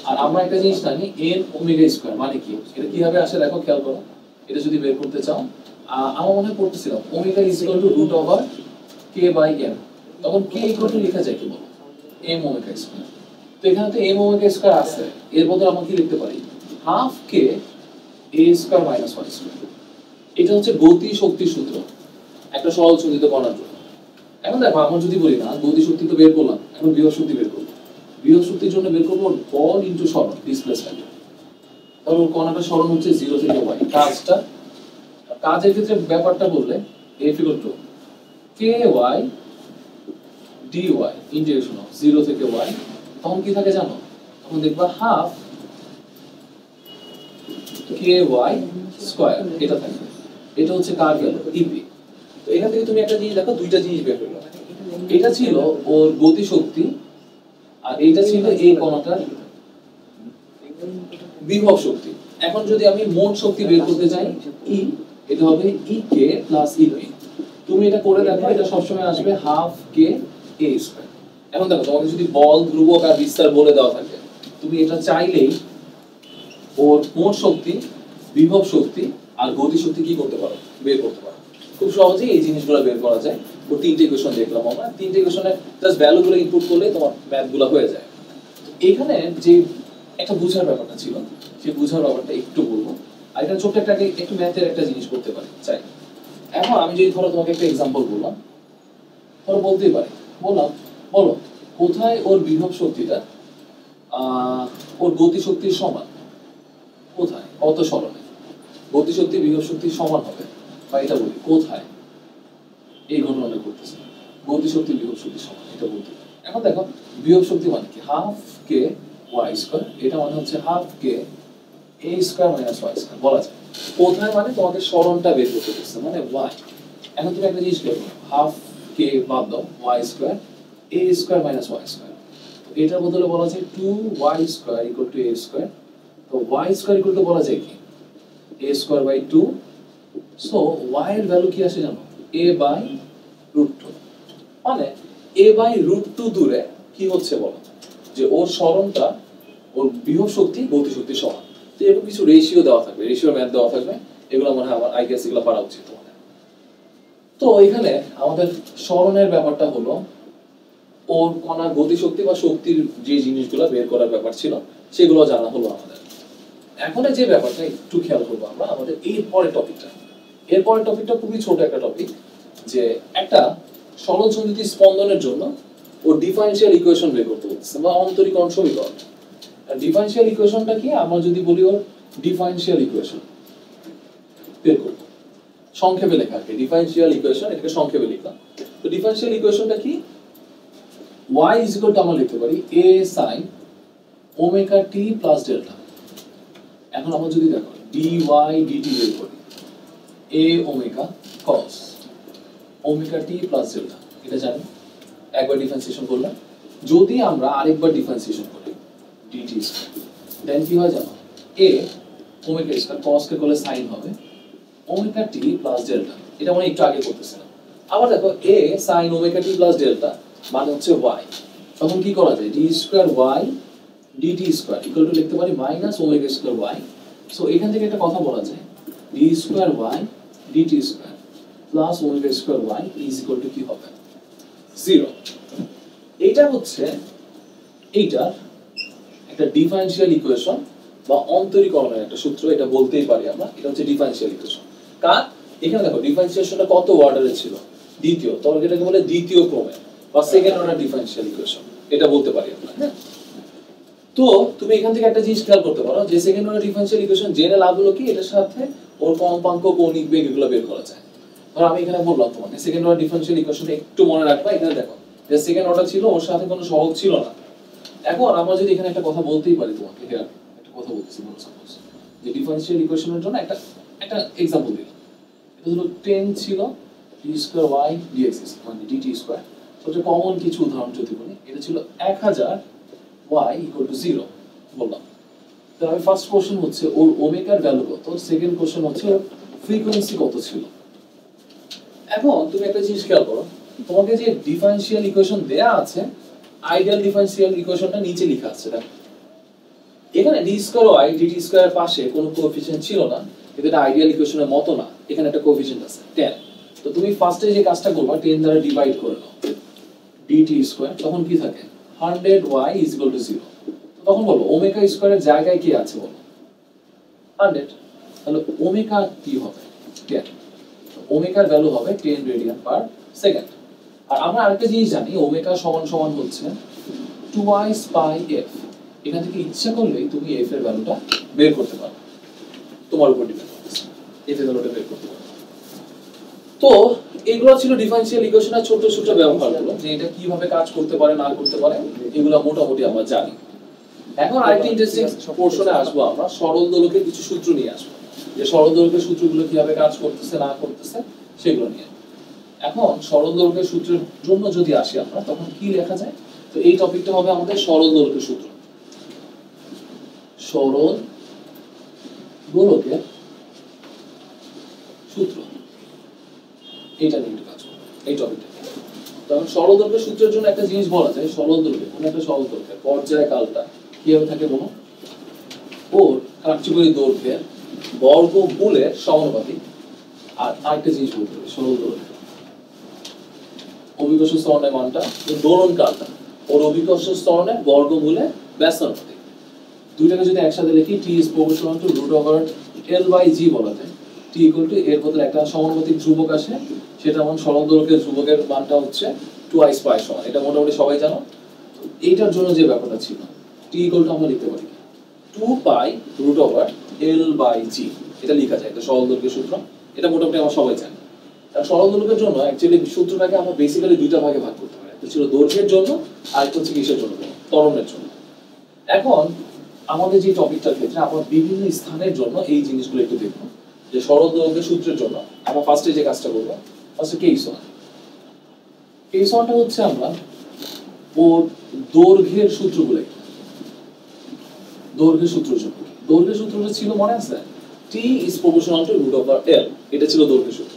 আর আমরা একটা জিনিস জানি এন ওমেগা স্কয়ার মানে কি, এটা কিভাবে আসে দেখো খেয়াল করো। এটা যদি বের করতে চাও, আমার মনে হয় পড়তেছিলাম omega is equal to root over K by M, তখন কে ইকুয়াল টু লেখা যায় কি বলো? M omega square. তো এখানে তো এম ওমেগা স্কয়ার আছে, এর বদলে আমরা কি লিখতে পারি? হাফ কে এ স্কয়ার মাইনাস ওয়াই স্কয়ার। এটা হচ্ছে গতি শক্তির সূত্র একটা সরল সঞ্চিত কণার জন্য। এখন দেখো আমরা যদি বলি না গতি শক্তি তো বের করলাম, এখন বিভব শক্তি বের করবো। বিভব শক্তির জন্য বের করবো বল ইনটু সরণ ডিসপ্লেসমেন্ট। তাহলে ওর কণাটা সরণ হচ্ছে 0 থেকে y। কাজটা, কাজের ক্ষেত্রে ব্যাপারটা বললে f equal to ky dy integration of 0 থেকে y। তখন কি থাকে জানো? তখন দেখবা হাফ ky স্কয়ার এটা থাকবে। এটা হচ্ছে কার গেল? ep। তো এখান থেকে তুমি একটা জিনিস দেখো, দুইটা জিনিস বের হলো। এটা ছিল ওর গতি শক্তি আর এইটা ছিল এই কণাটার বিভব শক্তি। এখন যদি আমি মোট শক্তি বের করতে চাই ই, এটা হবে ই কে প্লাস ই পি। তুমি এটা করে দেখো, এটা সবসময় আসবে হাফ কে এ স্কয়ার। এখন দেখো তোমাকে যদি বল, ধ্রুবক আর বিস্তার বলে দেওয়া থাকে, তুমি এটা চাইলেই ওর মোট শক্তি, বিভব শক্তি আর গতি শক্তি কি করতে পারো, বের করতে পারো। খুব সহজেই এই জিনিসগুলো বের করা যায়। ও তিনটে ইকুয়েশন দেখলাম আমরা, তিনটে ইকুয়েশনে জাস্ট ভ্যালুগুলো ইনপুট করলে তোমার ম্যাথগুলো হয়ে যায়। এখানে যে একটা বুঝার ব্যাপারটা ছিল, সেই বুঝার ব্যাপারটা একটু বলবো। আর এখানে ছোট্ট একটা একটু ম্যাথের একটা জিনিস করতে পারি চাই। এখন আমি যদি ধরো তোমাকে একটা এক্সাম্পল বললাম, ধরো বলতেই পারি, বললাম বলো কোথায় ওর বিভব শক্তিটা ওর গতি শক্তির সমান, কোথায় কত সরণে গতি শক্তি বিভব শক্তির সমান হবে, বা এটা বলি কোথায় এই ঘটনাটা করতেছে গতি শক্তি বিভব শক্তির সমান, এটা বলতে। এখন দেখো বিভব শক্তি মানে কি, হাফ কে ওয়াই স্কয়ার, এটা মানে হচ্ছে হাফ কে এ স্কয়ার মাইনাস ওয়াই স্কয়ার। বলা যায় কোথায় মানে তোমাকে সরণটা বের করতে দিচ্ছে, মানে ওয়াই। এখন তুমি একটা জিনিস করো, হাফ কে বাদ দাও, ওয়াই স্কয়ার এ স্কয়ার মাইনাস ওয়াই স্কয়ার। এটার বদলে বলা যায় 2y square equal to a square. তো y স্কয়ার ইকুয়াল টু বলা যায় কি a square by 2। So y এর ভ্যালু কি আসে জানো, a বাই √2। মানে a বাই √2 দূরে কি হচ্ছে বলো, যে ওর সরণটা, ওর বিভব শক্তি গতি শক্তির সমান। তো এরকম কিছু রেশিও দেওয়া থাকবে, রেশিও ম্যাথ দেওয়া থাকবে, এগুলো মনে হয় আমার আই গেস এগুলো পারা উচিত তোমাদের। তো এখানে আমাদের সরণের ব্যাপারটা হলো ওর কণার গতি শক্তি বা শক্তির যে জিনিসগুলো বের করার ব্যাপার ছিল সেগুলো জানা হলো আমাদের। এখন যে ব্যাপারটা একটু খেয়াল করবো আমরা আমাদের এর পরের টপিকটা। এর পরের টপিকটা খুবই ছোট একটা টপিক, যে একটা সরল সঞ্চিত স্পন্দনের জন্য ও ডিফারেনশিয়াল ইকুয়েশন বের করতে বলছে, বা অন্তরীকরণ সমীকরণ। ডিফারেনশিয়াল ইকুয়েশনটা কি, আমরা যদি বলি ওর ডিফারেনশিয়াল ইকুয়েশন বের করব, সংক্ষেপে লেখা আছে ডিফারেনশিয়াল ইকুয়েশন, এটাকে সংক্ষেপে লিখলাম। তো ডিফারেনশিয়াল ইকুয়েশনটা কি, y is equal to আমরা লিখতে পারি a sin omega t plus delta. এখন আমরা যদি দেখো dy dt বের করি, a omega cos omega t plus delta, এটা জানি একবার ডিফারেন্সিয়েশন করলাম। যদি আমরা আরেকবার ডিফারেন্সিয়েশন করি dt স্কয়ার, দেন কি হয় জানো, a ওমেগা স্কয়ার cos কে করলে sin হবে ওমেগা t প্লাস ডেল্টা। এটা আমরা একটু আগে করতেছিলাম। আবার দেখো a sin omega t plus delta মানে হচ্ছে y, তখন কি করা যায়, d square y dt square equal two লিখতে পারি minus omega square y। So এখান থেকে একটা কথা বলা যায় d square y dt square plus omega square y is equal to কি হবে, 0। এটা হচ্ছে এইটার একটা ডিফারেনশিয়াল ইকুয়েশন বা অন্তরীকরণের একটা সূত্র, এটা বলতেই পারি আমরা। এটা হচ্ছে ডিফারেনশিয়াল ইকুয়েশন। কার এখানে দেখো ডিফারেন্সিয়েশনটা কত অর্ডারে ছিল, দ্বিতীয়, তখন এটাকে বলে দ্বিতীয় ক্রমে বা সেকেন্ড অর্ডার ডিফারেনশিয়াল ইকুয়েশন, এটা বলতে পারি আমরা। হ্যাঁ, তো তুমি এখান থেকে একটা জিনিস খেয়াল করতে পারো যে সেকেন্ড অর্ডার ডিফারেনশিয়াল ইকুয়েশন জেনে লাভ হলো কি, এটার সাথে ওর কম্পাঙ্ক, কৌণিক বেগ এগুলো বের করা যায়। ধরো আমি এখানে বললাম তোমাকে সেকেন্ড অর্ডার ডিফারেনশিয়াল ইকুয়েশনটা একটু মনে রাখবা। এখানে দেখো যে সেকেন্ড অর্ডার ছিল, ওর সাথে কোনো সহগ ছিল না। এখন আমরা যদি এখানে একটা কথা বলতেই পারি তোমাকে, হিয়ার একটা কথা বলতেছি, বলো সাপোজ যে ডিফারেনশিয়াল ইকুয়েশনের জন্য একটা একটা এক্সাম্পল দিলাম। এটা হলো 10 ছিল d স্কয়ার y dx মানে dt স্কয়ার। সবচেয়ে কমন কিছু উদাহরণ যদি বলি, এটা ছিল 1000 y ইকুয়াল টু 0 বললাম। তাহলে ফার্স্ট কোশ্চেন হচ্ছে ওর ওমেগার ভ্যালু কত, সেকেন্ড কোশ্চেন হচ্ছে ওর ফ্রিকোয়েন্সি কত ছিল। এখন তুমি একটা জিনিস খেয়াল করো, তোমাকে যে ডিফারেনশিয়াল ইকুয়েশন দেয়া আছে, আইডিয়াল ডিফারেনশিয়াল ইকুয়েশনটা নিচে লেখা আছে। দেখো এখানে d square y dt square পাশে কোনো কোএফিসিয়েন্ট ছিল না, কিন্তু এটা আইডিয়াল ইকুয়েশনের মতো না। এখানে একটা কোএফিসিয়েন্ট আছে 10। তো তুমি ফার্স্টে যে কাজটা করবা 10 দ্বারা ডিভাইড করে নাও dt স্কয়ার, তখন কি থাকে 100y = 0। তখন বলো ওমেগা স্কয়ারের জায়গায় কি আছে বলো 100। তাহলে ওমেগা কি হবে 10, ওমেগার ভ্যালু হবে 10 রেডিয়ান পার সেকেন্ড। আর আমরা আরেকটা জিনিস জানি, ওমেগা সমান সমান হচ্ছে 2y পাই f। এখান থেকে ইচ্ছা করলেই তুমি f এর ভ্যালুটা বের করতে পারো, তোমার উপর ডিপেন্ড করছে f এর ভ্যালুটা বের করতে পারো। তো এগুলো ছিল ডিফারেনশিয়াল ইকুয়েশনের ছোট ছোট ব্যবহারগুলো, যে এটা কিভাবে কাজ করতে পারে না করতে পারে এগুলো মোটামুটি আমরা জানি। এখন আরেকটা ইন্টারেস্টিং পোরশনে আসবো আমরা, সরল দোলকের কিছু সূত্র নিয়ে আসবো, যে সরল দোলকের সূত্রগুলো কিভাবে কাজ করতেছে না করতেছে সেগুলো নিয়ে। এখন সরল দোলকের সূত্রের জন্য যদি আসি আমরা, তখন কি লেখা যায়, তো এই টপিকটা হবে আমাদের সরল দোলকের সূত্র। সরল দোলকের সূত্র, এইটা নিয়ে একটু কাজ করবো এই টপিকটা। তখন সরল দোলকের সূত্রের জন্য একটা জিনিস বলা যায়, সরল দোলকের কোন একটা সরল দোলকের পর্যায়কালটা কিভাবে থাকে বলো, ওর কার্যকরী দৈর্ঘ্যের বর্গমূলের সমানুপাতিক। আর আরেকটা জিনিস বলতে হবে, সরল দোলকের অভিকর্ষ ত্বরণের মানটা, দোলন কালটা ওর অভিকর্ষ ত্বরণের বর্গমূলে ব্যস্তানুপাতিক। দুইটাকে যদি একসাথে লিখি, t is proportional to root over l by g বলা যায়। t equal to এর বদলে একটা সমানুপাতিক ধ্রুবক আসে, সেটা আমার সরল দোলকের ধ্রুবকের মানটা হচ্ছে 2i স্কয়ার সমান। এটা মোটামুটি সবাই জানো। এইটার জন্য যে ব্যাপারটা ছিল, t equal to আমরা লিখতে পারি 2 pi root over l by g, এটা লেখা যায়, এটা সরল দোলকের সূত্র। এটা মোটামুটি আমরা সবাই জানি। আর সরল দোলকের জন্য অ্যাকচুয়ালি সূত্রটাকে আমরা বেসিক্যালি দুইটা ভাগে ভাগ করতে পারি, একটা ছিল দৈর্ঘ্যের জন্য আর একটা হচ্ছে কিসের জন্য, ত্বরণের জন্য। এখন আমাদের যে টপিকটার ক্ষেত্রে আমরা বিভিন্ন স্থানের জন্য এই জিনিসগুলো একটু দেখব, যে সরল দোলকের সূত্রের জন্য আমরা ফার্স্টে যে কাজটা করব, ফার্স্টে কেস ওয়ান। কেস ওয়ানটা হচ্ছে আমরা ওর দৈর্ঘ্যের সূত্রগুলো, দৈর্ঘ্যের সূত্রের জন্য। দৈর্ঘ্যের সূত্রটা ছিল মনে আছে, t is proportional to root over l, এটা ছিল দৈর্ঘ্যের সূত্র।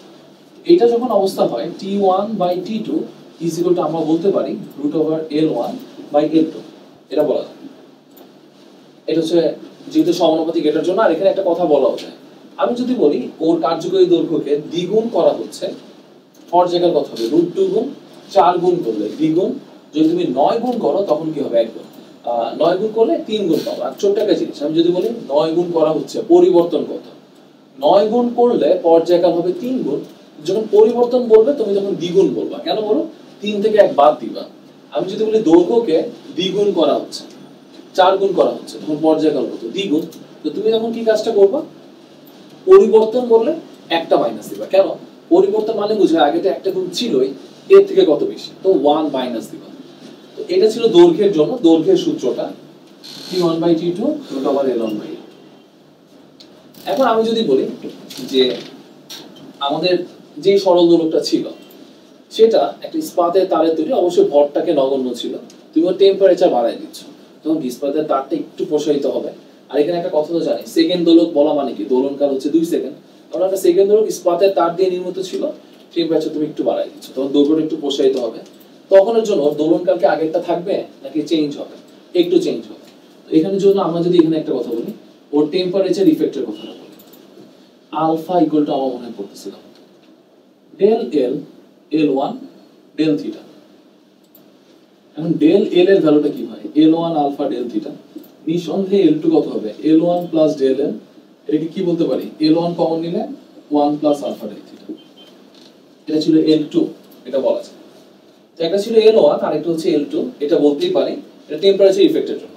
এটা যখন অবস্থা হয় t1 by t2 is equal to আমরা বলতে পারি root over l1 by l2, এটা বলা যায়। এটা হচ্ছে যেহেতু সমানুপাতিক এটার জন্য। আর এখানে একটা কথা বলা হচ্ছে, আমি যদি বলি ওর কার্যকরী দৈর্ঘ্যকে দ্বিগুণ করা হচ্ছে, পর্যায়কাল কত হবে, √2 গুণ 4 গুণ করলে দ্বিগুণ, যদি তুমি 9 গুণ করো তখন কি হবে 1 গুণ, 9 গুণ করলে 3 গুণ পাবো। আর ছোট্ট একটা জিনিস, আমি যদি বলি 9 গুণ করা হচ্ছে, পরিবর্তন কত, 9 গুণ করলে পর্যায়কাল হবে 3 গুণ। যখন পরিবর্তন বলবে তুমি তখন দ্বিগুণ বলবা, কেন বলো, 3 থেকে 1 বাদ দিবা। আমি যদি বলি দৈর্ঘ্যকে দ্বিগুণ করা হচ্ছে, 4 গুণ করা হচ্ছে, তখন পর্যায়কাল কত, দ্বিগুণ। তো তুমি তখন কি কাজটা করবা, পরিবর্তন বললে একটা মাইনাস দিবা। কেন, পরিবর্তন মানে বুঝে আগে তো একটা গুণ ছিলই, এর থেকে কত বেশি, তো 1 মাইনাস দিবা। তো এটা ছিল দৈর্ঘ্যের জন্য, দৈর্ঘ্যের সূত্রটা t1 by t2 root over l1 by l। এখন আমি যদি বলি যে আমাদের যে সরল দোলকটা ছিল সেটা একটা ইস্পাতের তারের তৈরি, অবশ্যই ভরটাকে নগণ্য ছিল, তুমি ওর টেম্পারেচার বাড়াই দিচ্ছ, তখন ইস্পাতের তারটা একটু প্রসারিত হবে। আর এখানে একটা কথা তো জানি, সেকেন্ড দোলক বলা মানে কি, দোলনকাল হচ্ছে 2 সেকেন্ড। কারণ একটা সেকেন্ড দোলক ইস্পাতের তার দিয়ে নির্মিত ছিল, টেম্পারেচার তুমি একটু বাড়াই দিচ্ছ, তখন দৈর্ঘ্যটা একটু প্রসারিত হবে। তখনের জন্য দোলনকাল কি আগেরটা থাকবে নাকি চেঞ্জ হবে, একটু চেঞ্জ হবে। তো এখানের জন্য আমরা যদি এখানে একটা কথা বলি, ওর টেম্পারেচার ইফেক্টের কথাটা বলি, আলফা ইকুয়াল টু আমরা মনে করতেছিলাম del L L1 del theta. এখন ডেল এল এর ভ্যালুটা কি হয়, L1 আলফা ডেল থিটা, নিঃসন্দেহে L2 কত হবে, L1 প্লাস ডেল এল। এটাকে কি বলতে পারি, L1 কমন নিলে 1 প্লাস আলফা ডেল থিটা, এটা ছিল L2, এটা বলা যায়। তো একটা ছিল L1 আর একটা হচ্ছে L2, এটা বলতেই পারি, এটা টেম্পারেচার ইফেক্টের জন্য।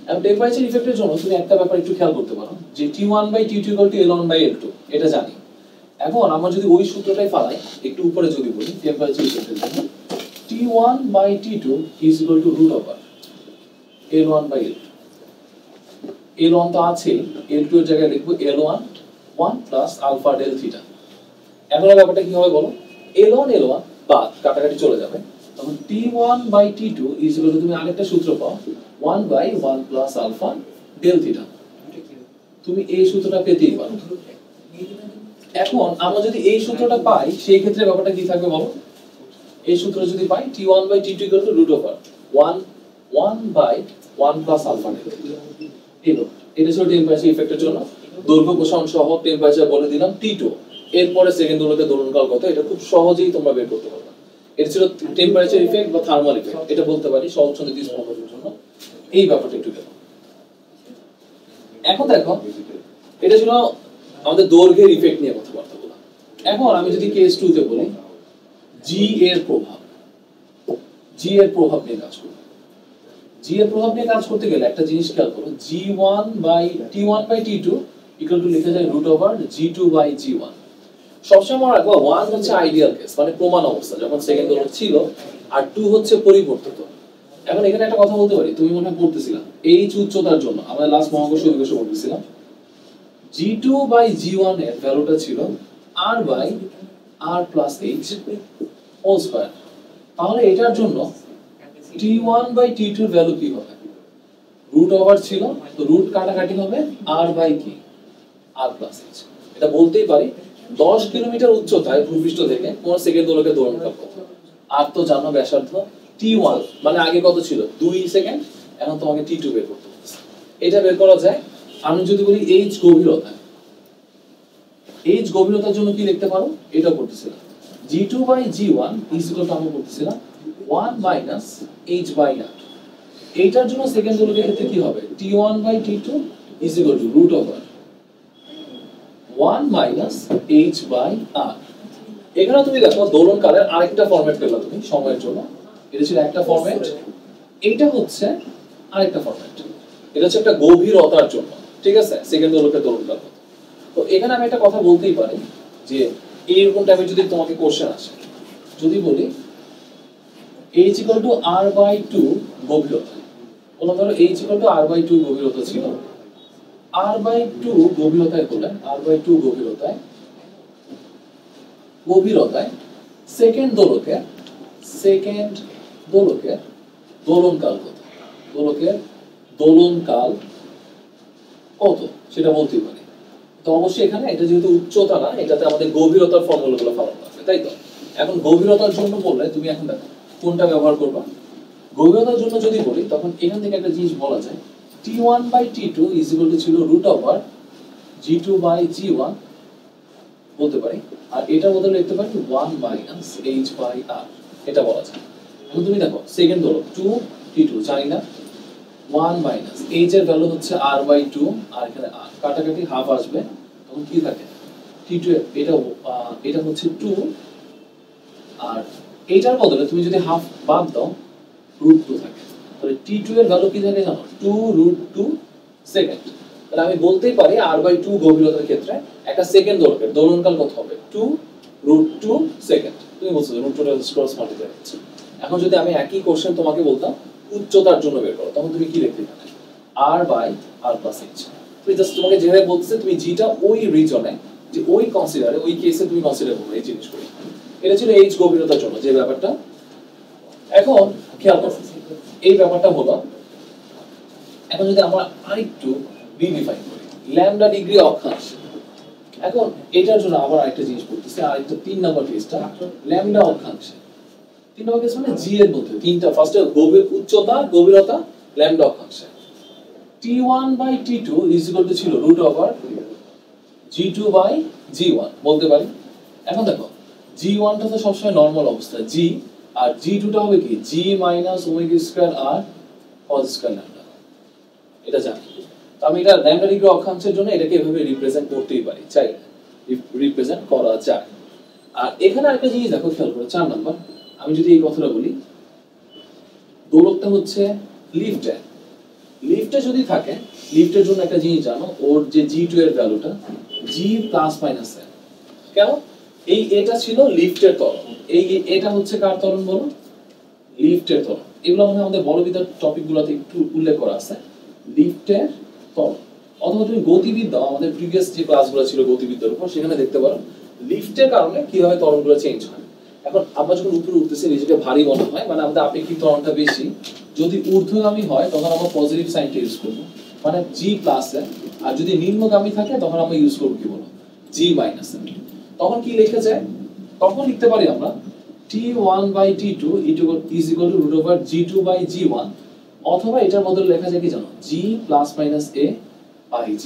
এবং টেম্পারেচার ইফেক্টের জন্য তুমি একটা ব্যাপার একটু খেয়াল করতে পারো, যে T1 by T2 equal to L1 by L2, এটা জানি। এখন আমরা যদি ওই সূত্রটাই ফালাই, একটু উপরে যদি বলি টেম্পারেচার ইফেক্টের জন্য, T1 by T2 is equal to root over L1 by L2। L1 তো আছে, L2 এর জায়গায় লিখবো L1 1 plus alpha del theta। এখন ব্যাপারটা কি হবে বলো, L1 L1 বাদ কাটাকাটি চলে যাবে, তখন T1 by T2 is equal to তুমি আরেকটা সূত্র পাও 1 by 1 plus alpha del theta। তুমি এই সূত্রটা পেতেই পারো। এখন আমরা যদি এই সূত্রটা পাই, সেই ক্ষেত্রে ব্যাপারটা কি থাকবে বলো, এই সূত্র যদি পাই T1 by T2 equal to root over 1 by 1 plus alpha del theta। এটা ছিল টেম্পারেচার ইফেক্টের জন্য, দৈর্ঘ্য প্রসারণ সহ টেম্পারেচার বলে দিলাম T2। এরপরে সেকেন্ড দোলকের দোলনকাল কত, এটা খুব সহজেই তোমরা বের করতে পারবে। এটা ছিল টেম্পারেচার ইফেক্ট বা থার্মাল ইফেক্ট, এটা বলতে পারি সহজ ছন্দে স্পন্দনের জন্য। এই ব্যাপারটা একটু দেখো। এখন দেখো, এটা ছিল আমাদের দৈর্ঘ্যের ইফেক্ট নিয়ে কথাবার্তা বলা। এখন আমি যদি কেস 2 তে বলি জি এর প্রভাব, জি এর প্রভাব নিয়ে কাজ করব। জি এর প্রভাব নিয়ে কাজ করতে গেলে একটা জিনিস খেয়াল করো, G1 by T1 by T2 equal to লেখা যায় root over G2 by G1। সবসময় মনে রাখবো 1 হচ্ছে আইডিয়াল কেস, মানে প্রমাণ অবস্থা যখন সেকেন্ড দোলক ছিল, আর 2 হচ্ছে পরিবর্তিত। এখন এখানে একটা কথা বলতে পারি, তুমি মনে হয় পড়তেছিলাম এইচ উচ্চতার জন্য আমরা লাস্ট মহাকর্ষ দিবসে পড়তেছিলাম, G2 by G1 এর ভ্যালুটা ছিল R by R plus H whole square. তাহলে এটার জন্য T1 বাই T2 এর ভ্যালু কি হবে? রুট ওভার ছিল, তো রুট কাটাকাটি হবে r বাই কি r প্লাস h। এটা বলতেই পারি 10 কিলোমিটার উচ্চতায় ভূপৃষ্ঠ থেকে কোন সেকেন্ড দোলকের দোলনকাল কত? আর তো জানো ব্যাসার্ধ T1 মানে আগে কত ছিল 2 সেকেন্ড, এখন তোমাকে T2 বের করতে হবে। এটা বের করা যায়। আমি যদি বলি h গভীরতা, h গভীরতার জন্য কি লিখতে পারো? এটা করতেছিলাম g2 by g1 is equal to আমরা করতেছিলাম 1 মাইনাস h বাই r। এইটার জন্য সেকেন্ড দোলকের ক্ষেত্রে কি হবে? T1 by T2 is equal to root over 1 minus h by r। এখানে তুমি দেখো দোলনকালের আরেকটা ফরম্যাট পেলা তুমি সময়ের জন্য। এটা ছিল একটা ফরম্যাট, এইটা হচ্ছে আরেকটা ফরম্যাট। এটা হচ্ছে একটা গভীরতার জন্য, ঠিক আছে, সেকেন্ড দোলকের দোলনকাল। তো এখানে আমি একটা কথা বলতেই পারি যে এইরকম টাইপের যদি তোমাকে কোশ্চেন আসে, যদি বলি h equal to r by 2 গভীরতা, বললাম ধরো h equal to r by 2 গভীরতা ছিল, r by 2 গভীরতায় হলে r by 2 গভীরতায় সেকেন্ড দোলকের দোলনকাল কত? দোলকের দোলনকাল কত সেটা বলতেই পারি। তো অবশ্যই এখানে এটা যেহেতু উচ্চতা না, এটাতে আমাদের গভীরতার ফর্মুলাগুলো ফলো করবে, তাই তো? এখন গভীরতার জন্য বললে তুমি এখন দেখো কোনটা ব্যবহার করবা। গভীরতার জন্য যদি বলি তখন এখান থেকে একটা জিনিস বলা যায় T1 by T2 is equal to ছিল root over G2 by G1 বলতে পারি, আর এটার বদলে লিখতে পারি 1 মাইনাস h বাই r, এটা বলা যায়। এখন তুমি দেখো সেকেন্ড দোলক 2 T2 জানি না, 1 মাইনাস h এর ভ্যালু হচ্ছে r বাই 2, আর এখানে r কাটাকাটি হাফ আসবে, তখন কি থাকে T2 এটা হচ্ছে 2, আর এটার বদলে তুমি যদি হাফ বাদ দাও রুট 2 থাকে, তাহলে T2 এর ভ্যালু কি থাকে জানো? 2 রুট 2 সেকেন্ড। তাহলে আমি বলতেই পারি r বাই 2 গভীরতার ক্ষেত্রে একটা সেকেন্ড দোলকের দোলনকাল কত হবে? 2 রুট 2 সেকেন্ড। তুমি বলছো রুট 2 টা ক্রস মাল্টিপ্লাই হচ্ছে। এখন যদি আমি একই কোশ্চেন তোমাকে বলতাম উচ্চতার জন্য বের করো, তখন তুমি কি লিখতে পারবে? r by r plus h। তুমি জাস্ট তোমাকে যেভাবে বলতেছে তুমি যেটা ওই রিজনে, যে ওই কনসিডারে, ওই কেসে তুমি কনসিডার করবে এই জিনিসগুলো। এটা ছিল h গভীরতার জন্য যে ব্যাপারটা। এখন খেয়াল করো এই ব্যাপারটা হলো, এখন যদি আমরা আরেকটু রিডিফাইন করি ল্যামডা ডিগ্রি অক্ষাংশ। এখন এটার জন্য আবার আরেকটা জিনিস বলতেছি, আরেকটা 3 নাম্বার কেসটা ল্যামডা অক্ষাংশ। 3 নাম্বার কেস মানে জি এর মধ্যে তিনটা, ফার্স্টে উচ্চতা গভীরতা ল্যামডা অক্ষাংশ। T1 by T2 is equal to ছিল root over G2 by G1 বলতে পারি। এখন দেখো G1 টা তো সবসময় নরমাল অবস্থা G, আর G2 টা হবে কি G minus omega square r cos square lambda, এটা জানি। তো আমি এটা ল্যামডা ডিগ্রি অক্ষাংশের জন্য এটাকে এভাবে রিপ্রেজেন্ট করতেই পারি, চাই রিপ্রেজেন্ট করা যায়। আর এখানে আরেকটা জিনিস দেখো খেয়াল করো 4 নাম্বার, আমি যদি এই কথাটা বলি দোলকটা হচ্ছে লিফটে যদি থাকে, লিফটের জন্য একটা জিনিস জানো, ওর যে G2 এর ভ্যালুটা G প্লাস মাইনাস n। কেন? এই এটা ছিল লিফটের ত্বরণ, এই এটা হচ্ছে কার ত্বরণ বলো? লিফটের ত্বরণ। এগুলো আমাদের বলবিদ্যার টপিকগুলোতে একটু উল্লেখ করা আছে, লিফটের ত্বরণ। অথবা তুমি গতিবিদ্যা, আমাদের প্রিভিয়াস যে ক্লাসগুলো ছিল গতিবিদ্যার উপর, সেখানে দেখতে পারো লিফটের কারণে কিভাবে ত্বরণগুলো চেঞ্জ হয়। এখন আমরা যখন উপরে উঠতেছি নিজেকে ভারী মনে হয়, মানে আমাদের আপেক্ষিক ত্বরণটা বেশি। যদি ঊর্ধ্বগামী হয় তখন আমরা পজিটিভ সাইনটা ইউজ করব, মানে G প্লাস n, আর যদি নিম্নগামী থাকে তখন আমরা ইউজ করব কি বলো? G minus n। তখন কি লেখা যায়? তখন লিখতে পারি আমরা T1 by T2 is equal to root over G2 by G1, অথবা এটার বদলে লেখা যায় কি জানো? G plus minus a by G,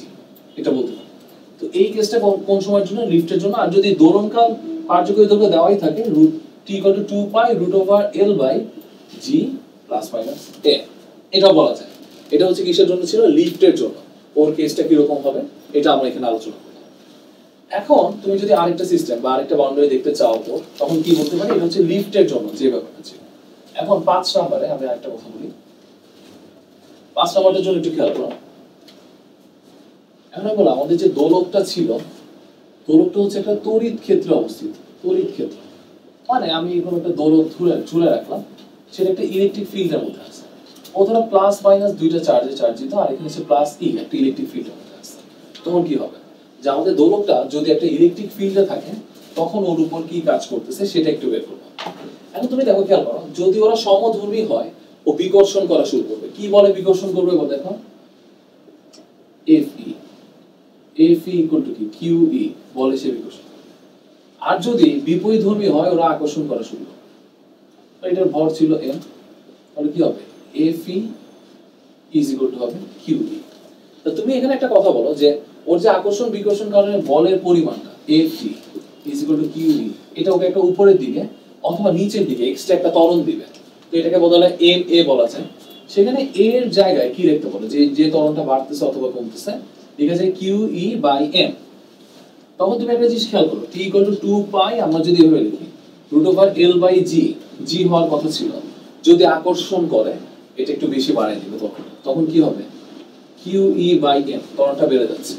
এটা বলতে পারি। তো এই কেসটা কোন সময়ের জন্য? লিফটের জন্য। আর যদি দোলনকাল কার্যকরী দৈর্ঘ্য দেওয়াই থাকে root T equal to 2 pi root over L by G plus minus a, এটা বলা যায়। এটা হচ্ছে কিসের জন্য ছিল? লিফটের জন্য। ওর কেসটা কি রকম হবে এটা আমরা এখানে আলোচনা করব। এখন তুমি যদি আরেকটা সিস্টেম বা আরেকটা বাউন্ডারি দেখতে চাও তো তখন কি বলতে পারি? এটা হচ্ছে লিফটের জন্য যে ব্যাপারটা ছিল। এখন 5 নম্বরে আমি আরেকটা কথা বলি। 5 নম্বরের জন্য একটু খেয়াল করো। এখন বলো আমাদের যে দোলকটা ছিল, দোলকটা হচ্ছে একটা তড়িৎ ক্ষেত্রে অবস্থিত। তড়িৎ ক্ষেত্র মানে আমি এরকম একটা দোলক ঝুলে রাখলাম, সেটা একটা ইলেকট্রিক ফিল্ডের মধ্যে আছে। ও ধরো প্লাস মাইনাস দুইটা চার্জিত, আর এখানে হচ্ছে প্লাস ই একটা ইলেকট্রিক ফিল্ডের মধ্যে আছে। তখন কি হবে? যে আমাদের দোলকটা যদি একটা ইলেকট্রিক ফিল্ডে থাকে তখন ওর উপর কি কাজ করতেছে সেটা একটু বের করবো। এখন তুমি দেখো খেয়াল করো, যদি ওরা সমধর্মী হয় ও বিকর্ষণ করা শুরু করবে। কি বলে বিকর্ষণ করবে বল দেখো, Fe, Fe ইকুয়াল টু কি QE বলে সে বিকর্ষণ। আর যদি বিপরীতধর্মী হয় ওরা আকর্ষণ করা শুরু করে। এটার ভর ছিল m, তাহলে কি হবে Fe ইজ ইকুয়াল টু হবে QE। তো তুমি এখানে একটা কথা বলো যে ওর যে আকর্ষণ বিকর্ষণ কারণে বলের পরিমাণটা Fe is equal two QE, এটা ওকে একটা উপরের দিকে অথবা নিচের দিকে এক্সট্রা একটা ত্বরণ দিবে, তো এটাকে বলা হয় ma বলা যায়। সেখানে a এর জায়গায় কি লিখতে পারো, যে যে ত্বরণটা বাড়তেছে অথবা কমতেছে লিখা যায় QE বাই m। তখন তুমি একটা জিনিস খেয়াল করো, t ইকুয়াল টু 2 পাই আমরা যদি এভাবে লিখি root over l by g, g হওয়ার কথা ছিল, যদি আকর্ষণ করে এটা একটু বেশি বাড়ায় দিবে, তখন কি হবে QE বাই m, ত্বরণটা বেড়ে যাচ্ছে।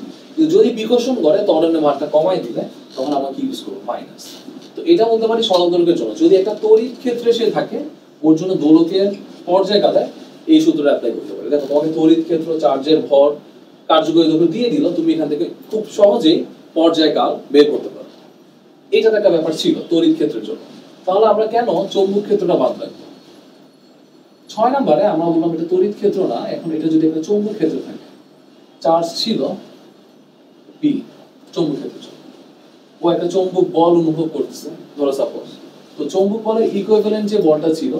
যদি বিকর্ষণ করে ত্বরণের মানটা কমাই দিলে তখন আমরা কি ইউজ করব মাইনাস। তো এটা বলতে পারি সরল দোলকের জন্য। যদি একটা তড়িৎ ক্ষেত্রে সে থাকে ওর জন্য দোলকের পর্যায়কালে এই সূত্রটা অ্যাপ্লাই করতে পারে। দেখো তোমাকে তড়িৎ ক্ষেত্র, চার্জের ভর, কার্যকরী দৈর্ঘ্য দিয়ে দিল, তুমি এখান থেকে খুব সহজেই পর্যায়কাল বের করতে পারো। এটা একটা ব্যাপার ছিল তড়িৎ ক্ষেত্রের জন্য। তাহলে আমরা কেন চৌম্বক ক্ষেত্রটা বাদ রাখবো? 6 নম্বরে আমরা বললাম এটা তড়িৎ ক্ষেত্র না, এখন এটা যদি একটা চৌম্বক ক্ষেত্র থাকে, চার্জ ছিল B চৌম্বক ক্ষেত্র, ও একটা চৌম্বক বল অনুভব করতেছে ধরো সাপোজ, তো চৌম্বক বলের ইকুইভ্যালেন্ট যে বলটা ছিল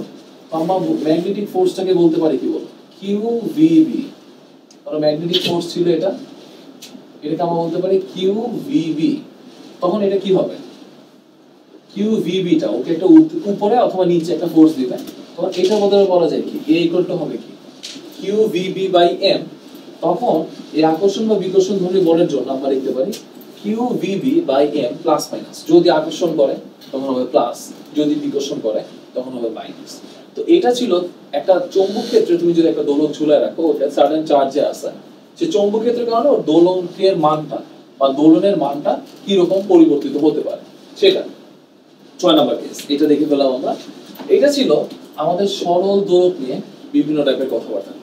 আমরা ম্যাগনেটিক ফোর্সটাকে বলতে পারি কি বল QVB। আর ম্যাগনেটিক ফোর্স ছিল এটা, এটাকে আমরা বলতে পারি QVB। তখন এটা কি হবে QVB টা ওকে একটা উপরে অথবা নিচে একটা ফোর্স দিবে, তখন এটা বদলে বলা যায় কি A ইকুয়াল টু হবে কি QVB বাই m। তখন এই আকর্ষণ বা বিকর্ষণ ধর্মী বলের জন্য আমরা লিখতে পারি QVB by m plus minus. যদি আকর্ষণ করে তখন হবে প্লাস, যদি বিকর্ষণ করে তখন হবে মাইনাস। তো এটা ছিল একটা চৌম্বক ক্ষেত্রে তুমি যদি একটা দোলক ঝুলায় রাখো ওটা সার্টেন চার্জে আছে, সে চৌম্বক ক্ষেত্রের কারণে ওর দোলকের মানটা বা দোলনের মানটা কি রকম পরিবর্তিত হতে পারে সেটা। 6 নাম্বার কেস এটা দেখে ফেলাম আমরা। এটা ছিল আমাদের সরল দোলক নিয়ে বিভিন্ন টাইপের কথাবার্তা।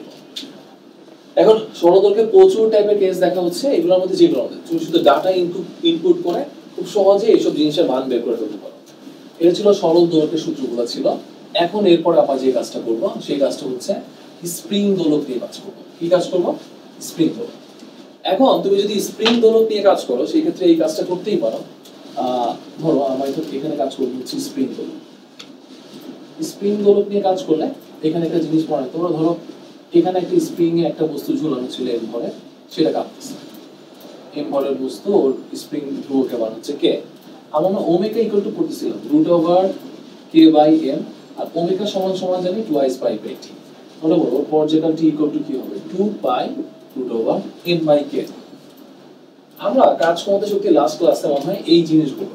এখন সরল দোলকের প্রচুর টাইপের কেস দেখা হচ্ছে, এগুলোর মধ্যে যেগুলো তুমি শুধু ডাটা ইনপুট করে খুব সহজে এইসব জিনিসের মান বের করে ফেলতে পারো। এটা ছিল সরল দোলকের সূত্রগুলো ছিল। এখন এরপরে আমরা যে কাজটা করব সেই কাজটা হচ্ছে স্প্রিং দোলক নিয়ে কাজ করব। কি কাজ করব? স্প্রিং দোলক। এখন তুমি যদি স্প্রিং দোলক নিয়ে কাজ করো সেই ক্ষেত্রে এই কাজটা করতেই পারো। ধরো আমরা এখানে কাজ করব হচ্ছে স্প্রিং দোলক। স্প্রিং দোলক নিয়ে কাজ করলে এখানে একটা জিনিস মনে তোমরা ধরো এখানে একটা স্প্রিং এ একটা বস্তু ঝুলানো ছিল এম ভরে, সেটা কাঁপতেছে। এম ভরের বস্তু ওর স্প্রিং ধ্রুবকে বানাচ্ছে কে, আমরা ওমেগা ইকুয়াল টু করতেছিলাম root over K by m, আর ওমেগা সমান সমান জানি টুয়াইস পাই বাই টি। তাহলে বলো পর্যায়কাল টি ইকুয়াল টু কি হবে 2 pi root over M by কে। আমরা কাজ ক্ষমতা শক্তি লাস্ট ক্লাসে মনে হয় এই জিনিসগুলো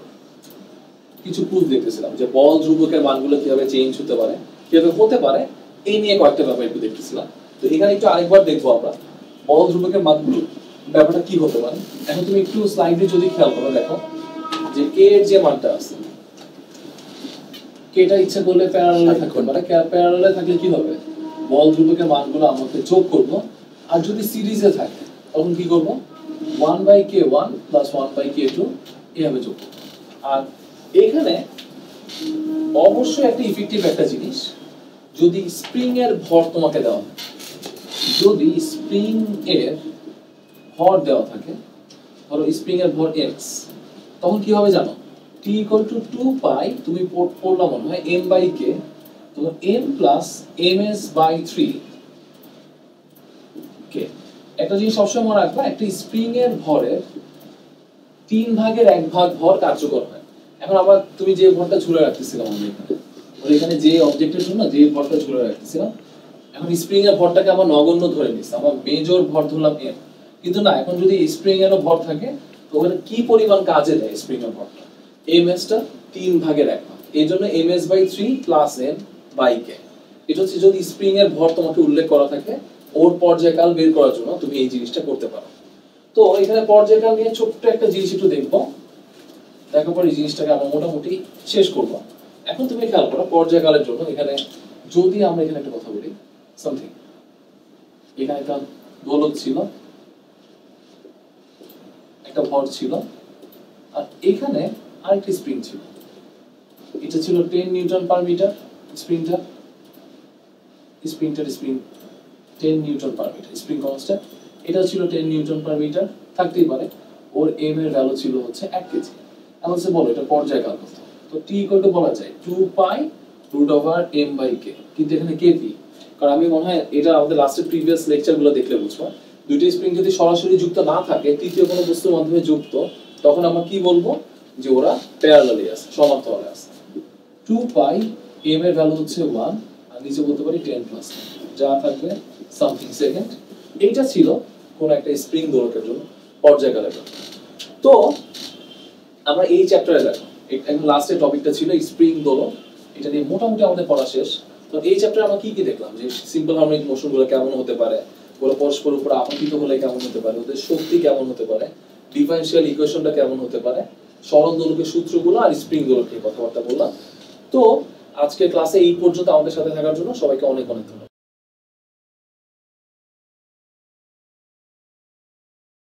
কিছু প্রুফ দেখতেছিলাম যে বল ধ্রুবকের মানগুলো কিভাবে চেঞ্জ হতে পারে, কিভাবে হতে পারে, এই নিয়ে কয়েকটা ব্যাপার একটু দেখতেছিলাম। তো এখানে একটু আরেকবার দেখবো আমরা বল ধ্রুবকের মানগুলো ব্যাপারটা কি হতে পারে। এখন তুমি একটু স্লাইডে যদি খেয়াল করো দেখো যে কে এর যে মানটা আছে, কেটা ইচ্ছা করলে প্যারালালে থাকতে পারে, প্যারালালে থাকলে কি হবে বল ধ্রুবকের মানগুলো আমাকে যোগ করব, আর যদি সিরিজে থাকে তখন কি করব 1/k1 + 1/k2 এভাবে যোগ করব। আর এখানে অবশ্যই একটা ইফেক্টিভ একটা জিনিস, যদি স্প্রিং এর ভর তোমাকে দেওয়া হয়, যদি স্প্রিং এর ভর দেওয়া থাকে, ধরো স্প্রিং এর ভর x, তখন কি হবে জানো t = 2 পাই, তুমি পড়লা মনে হয় m/k, তো m + ms/3 k। একটা জিনিস সবসময় মনে রাখবা, একটা স্প্রিং এর ভরের 3 ভাগের 1 ভাগ ভর কার্যকর হয়। এখন আবার তুমি যে ভরটা ঝুলে রাখতেছিলাম আমরা এখানে যে অবজেক্টের জন্য যে ভরটা ঝুলে রাখতেছিলাম, এখন স্প্রিং এর ভরটাকে আমরা নগণ্য ধরে নিচ্ছি, আমরা মেজর ভর ধরলাম m, কিন্তু না, এখন যদি স্প্রিং এরও ভর থাকে তো ওখানে কি পরিমাণ কাজে দেয় স্প্রিং এর ভরটা, ms টা 3 ভাগের 1 ভাগ, এইজন্য ms/3 + m/k। এটা হচ্ছে যদি স্প্রিং এর ভর তোমাকে উল্লেখ করা থাকে, ওর পর্যায়কাল বের করার জন্য তুমি এই জিনিসটা করতে পারো। তো এখানে পর্যায়কাল নিয়ে ছোট্ট একটা জিনিস একটু দেখবো, দেখার পর এই জিনিসটাকে আমরা মোটামুটি শেষ করব। এখন তুমি খেয়াল করো পর্যায়কালের জন্য এখানে যদি আমরা এখানে একটা কথা বলি সামথিং, এখানে একটা দোলক ছিল, একটা ভর ছিল, আর এখানে আরেকটি স্প্রিং ছিল, এটা ছিল 10 নিউটন পার মিটার স্প্রিংটা, স্প্রিংটার spring 10 newton per metre, spring constant এটা ছিল 10 নিউটন পার মিটার, থাকতেই পারে। ওর এম এর ভ্যালু ছিল হচ্ছে 1 কেজি। এখন সে বলো এটা পর্যায়কাল কত, তো টি ইকুয়াল টু বলা যায় 2 pi root over M by কে, কিন্তু এখানে কেপি, কারণ আমি মনে হয় এটা আমাদের লাস্টের প্রিভিয়াস লেকচারগুলো দেখলে বুঝবো, দুইটা স্প্রিং যদি সরাসরি যুক্ত না থাকে, তৃতীয় কোনো বস্তুর মাধ্যমে যুক্ত, তখন আমরা কি বলবো যে ওরা প্যারালালি আছে, সমান্তরালে আছে। 2 পাই এম এর ভ্যালু হচ্ছে 1 আর নিচে বলতে পারি 10 প্লাস যা থাকবে সামথিং সেকেন্ড। এইটা ছিল কোন একটা স্প্রিং দোলকের জন্য পর্যায়কালের জন্য। তো আমরা এই চ্যাপ্টারে দেখো একদম লাস্টের টপিকটা ছিল স্প্রিং দোলক, এটা দিয়ে মোটামুটি আমাদের পড়া শেষ। তো এই চ্যাপ্টারে আমরা কি কি দেখলাম, যে সিম্পল হারমোনিক মোশনগুলো কেমন হতে পারে, ওরা পরস্পর উপর আপতিত হলে কেমন হতে পারে, ওদের শক্তি কেমন হতে পারে, ডিফারেনশিয়াল ইকুয়েশনটা কেমন হতে পারে, সরণ দোলকের সূত্রগুলো আর স্প্রিং দোলক নিয়ে কথাবার্তা বললাম। তো আজকের ক্লাসে এই পর্যন্ত আমাদের সাথে থাকার জন্য সবাইকে অনেক অনেক ধন্যবাদ।